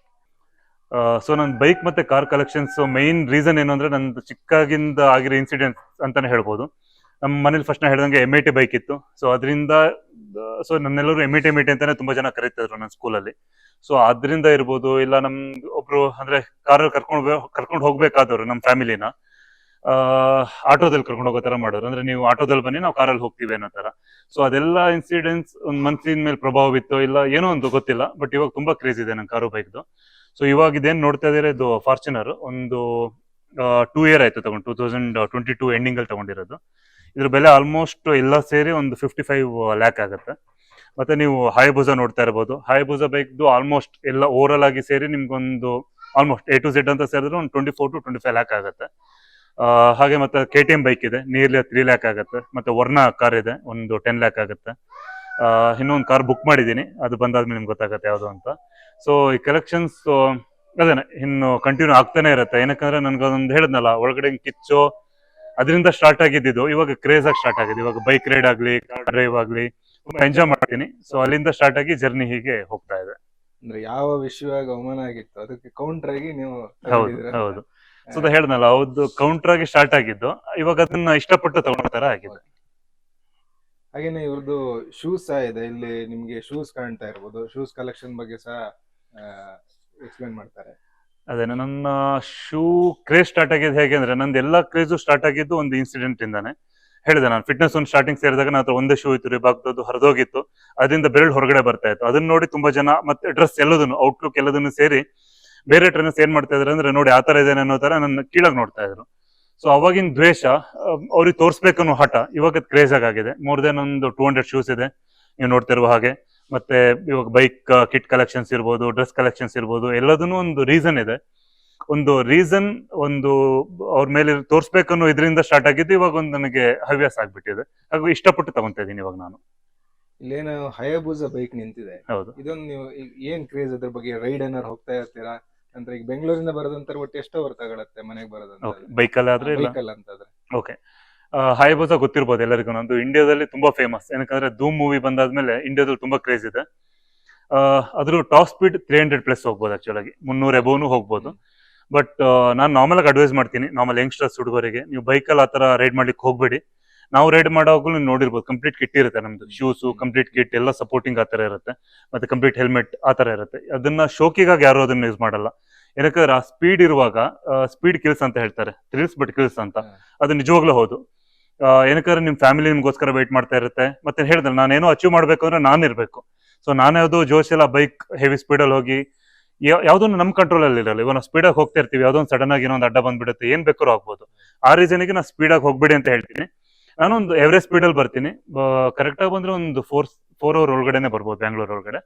ಸೊ ನನ್ನ ಬೈಕ್ ಮತ್ತೆ ಕಾರ್ ಕಲೆಕ್ಷನ್ಸ್ ಮೈನ್ ರೀಸನ್ ಏನು ಅಂದ್ರೆ ನಂದು ಚಿಕ್ಕಾಗಿಂದ ಆಗಿರೋ ಇನ್ಸಿಡೆಂಟ್ ಅಂತಾನೆ ಹೇಳ್ಬೋದು. ನಮ್ಮ ಮನೇಲಿ ಫಸ್ಟ್ ನಾ ಹೇಳ್ದಂಗೆ M80 ಬೈಕ್ ಇತ್ತು. ಸೊ ಅದರಿಂದ ಸೊ ನನ್ನೆಲ್ಲರೂ M80 ಅಂತಾನೆ ತುಂಬಾ ಜನ ಕರೀತಿದ್ರು ನನ್ನ ಸ್ಕೂಲಲ್ಲಿ. ಸೊ ಅದರಿಂದ ಇರ್ಬೋದು, ಇಲ್ಲ ನಮ್ ಒಬ್ರು ಅಂದ್ರೆ ಕಾರಲ್ಲಿ ಕರ್ಕೊಂಡು ಹೋಗ್ಬೇಕಾದವ್ರು ನಮ್ಮ ಫ್ಯಾಮಿಲಿನ ಆಟೋದಲ್ಲಿ ಕರ್ಕೊಂಡು ಹೋಗೋ ತರ ಮಾಡೋರು. ಅಂದ್ರೆ ನೀವು ಆಟೋದಲ್ಲಿ ಬನ್ನಿ, ನಾವು ಕಾರಲ್ಲಿ ಹೋಗ್ತೀವಿ ಅನ್ನೋ ತರ. ಸೊ ಅದೆಲ್ಲ ಇನ್ಸಿಡೆಂಟ್ಸ್ ಒಂದು ಮನ್ಸಿನ ಮೇಲೆ ಪ್ರಭಾವ ಬಿತ್ತು, ಇಲ್ಲ ಏನೋ ಒಂದು ಗೊತ್ತಿಲ್ಲ. ಬಟ್ ಇವಾಗ ತುಂಬಾ ಕ್ರೇಜ್ ಇದೆ ನನ್ನ ಕಾರು ಬೈಕ್ದು. ಸೊ ಇವಾಗ ಇದೇನ್ ನೋಡ್ತಾ ಇದಾರೆ ಇದು ಫಾರ್ಚುನರ್. ಒಂದು 2 year ಆಯ್ತು ತಗೊಂಡು, 2022 ಎಂಡಿಂಗ್ ಅಲ್ಲಿ ತಗೊಂಡಿರೋದು. ಇದ್ರ ಬೆಲೆ ಆಲ್ಮೋಸ್ಟ್ ಎಲ್ಲ ಸೇರಿ ಒಂದು 55 lakh ಆಗುತ್ತೆ. ಮತ್ತೆ ನೀವು ಹಾಯಬುಜಾ ನೋಡ್ತಾ ಇರಬಹುದು. ಹಾಯಬುಜಾ ಬೈಕ್ದು ಆಲ್ಮೋಸ್ಟ್ ಎಲ್ಲ ಓವರ್ ಆಗಿ ಸೇರಿ ನಿಮ್ಗೊಂದು ಆಲ್ಮೋಸ್ಟ್ A to Z ಅಂತ ಸೇರಿದ್ರೆ ಒಂದು 24 to 25 lakh ಆಗುತ್ತೆ. ಹಾಗೆ ಮತ್ತೆ KTM ಬೈಕ್ ಇದೆ, ನಿಯರ್ಲಿ 3 lakh ಆಗುತ್ತೆ. ಮತ್ತೆ ವರ್ನಾ ಕಾರ್ ಇದೆ, ಒಂದು 10 lakh ಆಗುತ್ತೆ. ಇನ್ನೊಂದು ಕಾರ್ ಬುಕ್ ಮಾಡಿದ್ದೀನಿ, ಅದು ಬಂದಾದ್ಮೇಲೆ ನಿಮ್ಗೆ ಗೊತ್ತಾಗುತ್ತೆ ಯಾವುದು ಅಂತ. ಸೊ ಈ ಕಲೆಕ್ಷನ್ಸ್ ಅದೇನೆ ಇನ್ನು ಕಂಟಿನ್ಯೂ ಆಗ್ತಾನೆ ಇರುತ್ತೆ. ಏನಕ್ಕಂದ್ರೆ ನನ್ಗೊಂದು ಹೇಳಿದ್ನಲ್ಲ, ಒಳಗಡೆ ಕಿಚ್ಚು ಅದರಿಂದ ಸ್ಟಾರ್ಟ್ ಆಗಿದ್ದು ಇವಾಗ ಕ್ರೇಜ್ ಆಗಿ ಸ್ಟಾರ್ಟ್ ಆಗಿದೆ. ಇವಾಗ ಬೈಕ್ ರೈಡ್ ಆಗ್ಲಿ, ಕಾರ್ ಡ್ರೈವ್ ಆಗ್ಲಿ ತುಂಬಾ ಎಂಜಾಯ್ ಮಾಡ್ತೀನಿ. ಸೊ ಅಲ್ಲಿಂದ ಸ್ಟಾರ್ಟ್ ಆಗಿ ಜರ್ನಿ ಹೀಗೆ ಹೋಗ್ತಾ ಇದೆ. ಅಂದ್ರೆ ಯಾವ ವಿಷಯವಾಗಿ ಅವಮಾನ ಆಗಿತ್ತು ಅದಕ್ಕೆ ಕೌಂಟರ್ ಆಗಿ ನೀವು ಹೌದು ತಗೊಂಡಿದ್ದೀರಾ? ಹೌದು. ಸೊ ಅದ ಹೇಳ್ದಲ್ಲ, ಅವ್ದು ಕೌಂಟರ್ ಆಗಿ ಸ್ಟಾರ್ಟ್ ಆಗಿದ್ದು, ಇವಾಗ ಅದನ್ನ ಇಷ್ಟಪಟ್ಟು ತಗೊಳ್ಳೋ ತರ ಆಗಿದೆ. ಹಾಗೇನೆ ಇವ್ರದ್ದು ಶೂಸ್ ಸಹ ಇದೆ. ಇಲ್ಲಿ ನಿಮ್ಗೆ ಶೂಸ್ ಕಾಣ್ತಾ ಇರ್ಬೋದು. ಶೂಸ್ ಕಲೆಕ್ಷನ್ ಬಗ್ಗೆ ಸಹ ಎಕ್ಸ್ಪ್ಲೇನ್ ಮಾಡ್ತಾರೆ. ಅದೇ ನನ್ನ ಶೂ ಕ್ರೇಜ್ ಸ್ಟಾರ್ಟ್ ಆಗಿದ್ದು ಹೇಗೆ ಅಂದ್ರೆ, ನಂದು ಎಲ್ಲಾ ಕ್ರೇಜು ಸ್ಟಾರ್ಟ್ ಆಗಿದ್ದು ಒಂದು ಇನ್ಸಿಡೆಂಟ್ ಇಂದಾನೆ. ಹೇಳಿದೆ ನಾನು ಫಿಟ್ನೆಸ್ ಒಂದು ಸ್ಟಾರ್ಟಿಂಗ್ ಸೇರಿದಾಗ ನನ್ನ ಹತ್ರ ಒಂದೇ ಶೂ ಇತ್ತು, ರಿಬಾಕ್ದು ಹರಿದೋಗಿತ್ತು. ಅದರಿಂದ ಬೆರಳು ಹೊರಗಡೆ ಬರ್ತಾ ಇತ್ತು. ಅದನ್ನ ನೋಡಿ ತುಂಬಾ ಜನ ಮತ್ತೆ ಡ್ರೆಸ್ ಎಲ್ಲದನ್ನು, ಔಟ್ಲುಕ್ ಎಲ್ಲದನ್ನು ಸೇರಿ ಬೇರೆ ಟ್ರೈನರ್ಸ್ ಏನ್ ಮಾಡ್ತಾ ಇದಾರೆ ಅಂದ್ರೆ, ನೋಡಿ ಆತರ ಇದೆ ಅನ್ನೋ ತರ ನನ್ನ ಕೀಳಾಗಿ ನೋಡ್ತಾ ಇದ್ರು. ಸೊ ಅವಾಗಿನ ದ್ವೇಷ ಅವ್ರಿಗೆ ತೋರಿಸ್ಬೇಕನ್ನೋ ಹಠ ಇವಾಗ ಕ್ರೇಜ್ ಆಗಿದೆ. ಮೋರ್ ದೆನ್ ಒಂದು 200 ಶೂಸ್ ಇದೆ ನೀವು ನೋಡ್ತಿರುವ ಹಾಗೆ. ಮತ್ತೆ ಇವಾಗ ಬೈಕ್ ಕಿಟ್ ಕಲೆಕ್ಷನ್ಸ್ ಇರ್ಬೋದು, ಡ್ರೆಸ್ ಕಲೆಕ್ಷನ್ಸ್ ಇರ್ಬೋದು, ಎಲ್ಲದನ್ನೂ ಒಂದು ರೀಸನ್ ಇದೆ. ಒಂದು ರೀಸನ್, ಒಂದು ಅವ್ರ ಮೇಲೆ ತೋರಿಸ್ಬೇಕನ್ನೋ ಇದರಿಂದ ಸ್ಟಾರ್ಟ್ ಆಗಿದ್ದು ಇವಾಗ ಒಂದು ನನಗೆ ಹವ್ಯಾಸ ಆಗ್ಬಿಟ್ಟಿದೆ. ಹಾಗೂ ಇಷ್ಟಪಟ್ಟು ತಗೊಂತಾ ಇದೀನಿ ಇವಾಗ ನಾನು. ಇಲ್ಲೇನು ಹಯಾಬುಸಾ ಬೈಕ್ ನಿಂತಿದೆ. ಹೌದು. ಇದೊಂದು ನೀವು ಏನ್ ಕ್ರೇಜ್ ಅದ್ರ ಬಗ್ಗೆ? ರೈಡ್ ಏನಾರು ಹೋಗ್ತಾ ಇರ್ತೀರಾ? ಅಂದ್ರೆ ಈಗ ಬೆಂಗಳೂರಿಂದ ಬರೋದಂತ ಒಟ್ಟು ಎಷ್ಟು ಅವರ್ ತಗೊಳತ್ತೆ ಮನೆಗೆ ಬರೋದಂತ? ಬೈಕಲ್ಲಿ ಆದ್ರೆ ಇಲ್ಲ. ಬೈಕಲ್ ಅಂತಂದ್ರೆ ಓಕೆ. ಹಾಯಬುಸಾ ಗೊತ್ತಿರ್ಬೋದು ಎಲ್ಲರಿಗೂ. ನಂದು ಇಂಡಿಯಾದಲ್ಲಿ ತುಂಬಾ ಫೇಮಸ್. ಏನಕ್ಕಂದ್ರೆ ಧೂಮ್ ಮೂವಿ ಬಂದಾದ್ಮೇಲೆ ಇಂಡಿಯಾದಲ್ಲಿ ತುಂಬಾ ಕ್ರೇಜ್ ಇದೆ. ಅದ್ರ ಟಾಪ್ ಸ್ಪೀಡ್ 300+ ಹೋಗ್ಬೋದು, ಆಕ್ಚುಲಾಗಿ 300 ಎಬೋನು ಹೋಗ್ಬೋದು. ಬಟ್ ನಾನು ನಾರ್ಮಲ್ ಆಗಿ ಅಡ್ವೈಸ್ ಮಾಡ್ತೀನಿ ನಾರ್ಮಲ್ ಯಂಗ್ಸ್ಟರ್ಸ್ ಹುಡುಗರಿಗೆ, ನೀವು ಬೈಕಲ್ಲಿ ಆ ತರ ರೈಡ್ ಮಾಡ್ಲಿಕ್ಕೆ ಹೋಗ್ಬೇಡಿ. ನಾವು ರೈಡ್ ಮಾಡೋವಾಗಲೂ ನೀವು ನೋಡಿರ್ಬೋದು, ಕಂಪ್ಲೀಟ್ ಕಿಟ್ ಇರುತ್ತೆ ನಮ್ದು. ಶೂಸು ಕಂಪ್ಲೀಟ್ ಕಿಟ್ ಎಲ್ಲ ಸಪೋರ್ಟಿಂಗ್ ಆ ತರ ಇರುತ್ತೆ. ಮತ್ತೆ ಕಂಪ್ಲೀಟ್ ಹೆಲ್ಮೆಟ್ ಆ ತರ ಇರುತ್ತೆ. ಅದನ್ನ ಶೋಕಿಗಾಗಿ ಯಾರು ಅದನ್ನ ಯೂಸ್ ಮಾಡಲ್ಲ. ಏನಕ್ಕಂದ್ರೆ ಆ ಸ್ಪೀಡ್ ಇರುವಾಗ ಸ್ಪೀಡ್ ಕಿಲ್ಸ್ ಅಂತ ಹೇಳ್ತಾರೆ, ಥ್ರಿಲ್ಸ್ ಬಟ್ ಕಿಲ್ಸ್ ಅಂತ. ಅದು ನಿಜವಾಗ್ಲೂ ಹೌದು. ಏನಕ್ಕಂದ್ರೆ ನಿಮ್ ಫ್ಯಾಮಿಲಿ ನಿಮ್ಗೋಸ್ಕರ ವೇಟ್ ಮಾಡ್ತಾ ಇರುತ್ತೆ. ಮತ್ತೆ ಹೇಳಿದ್ರೆ ನಾನೇನೋ ಅಚೀವ್ ಮಾಡ್ಬೇಕು ಅಂದ್ರೆ ನಾನು ಇರ್ಬೇಕು. ಸೊ ನಾನು ಯಾವ್ದೋ ಜೋಶೆಲ್ಲ ಬೈಕ್ ಹೆವಿ ಸ್ಪೀಡಲ್ಲಿ ಹೋಗಿ ಯಾವ್ದೊಂದು ನಮ್ ಕಂಟ್ರೋಲ್ ಅಲ್ಲಿ ಇರಲ್ಲ. ಇವಾಗ ನಾವು ಸ್ಪೀಡಾಗಿ ಹೋಗ್ತಾ ಇರ್ತೀವಿ, ಯಾವ್ದೊಂದು ಸಡನ್ ಆಗಿ ಏನೊಂದು ಅಡ್ಡ ಬಂದ್ಬಿಡುತ್ತೆ, ಏನ್ ಬೇಕಾದ್ರೂ ಆಗ್ಬೋದು. ಆ ರೀಸನ್ಗೆ ನಾನು ಸ್ಪೀಡಾಗಿ ಹೋಗ್ಬಿಡಿ ಅಂತ ಹೇಳ್ತೀನಿ. ನಾನೊಂದು ಎವರೇಜ್ ಸ್ಪೀಡಲ್ಲಿ ಬರ್ತೀನಿ. ಕರೆಕ್ಟ್ ಆಗಿ ಬಂದ್ರೆ ಒಂದು 4 hour ಒಳಗಡೆನೆ ಬರ್ಬೋದು ಬೆಂಗಳೂರು ಒಳಗಡೆ,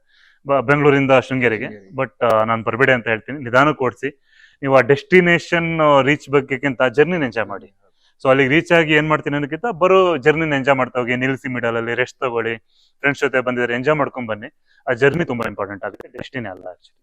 ಬೆಂಗಳೂರಿಂದ ಶೃಂಗೇರಿಗೆ. ಬಟ್ ನಾನು ಬರ್ಬೇಡಿ ಅಂತ ಹೇಳ್ತೀನಿ. ನಿಧಾನಕ್ಕೆ ಓಡಿಸಿ. ನೀವು ಆ ಡೆಸ್ಟಿನೇಷನ್ ರೀಚ್ ಬಗ್ಗೆಕ್ಕಿಂತ ಜರ್ನಿನ ಎಂಜಾಯ್ ಮಾಡಿ. ಸೊ ಅಲ್ಲಿಗೆ ರೀಚ್ ಆಗಿ ಏನ್ ಮಾಡ್ತೀನಿ ಅನ್ನೋಕ್ಕಿಂತ ಬರೋ ಜರ್ನಿನ ಎಂಜಾಯ್ ಮಾಡ್ತಾ ಹೋಗಿ. ನಿಲ್ಸಿ ಮಿಡಲ್ ಅಲ್ಲಿ ರೆಸ್ಟ್ ತಗೊಳ್ಳಿ. ಫ್ರೆಂಡ್ಸ್ ಜೊತೆ ಬಂದಿದ್ರೆ ಎಂಜಾಯ್ ಮಾಡ್ಕೊಂಡ್ ಬನ್ನಿ. ಆ ಜರ್ನಿ ತುಂಬಾ ಇಂಪಾರ್ಟೆಂಟ್ ಆಗುತ್ತೆ, ಡೆಸ್ಟಿನಿ ಅಲ್ಲ ಆಕ್ಚುಲಿ.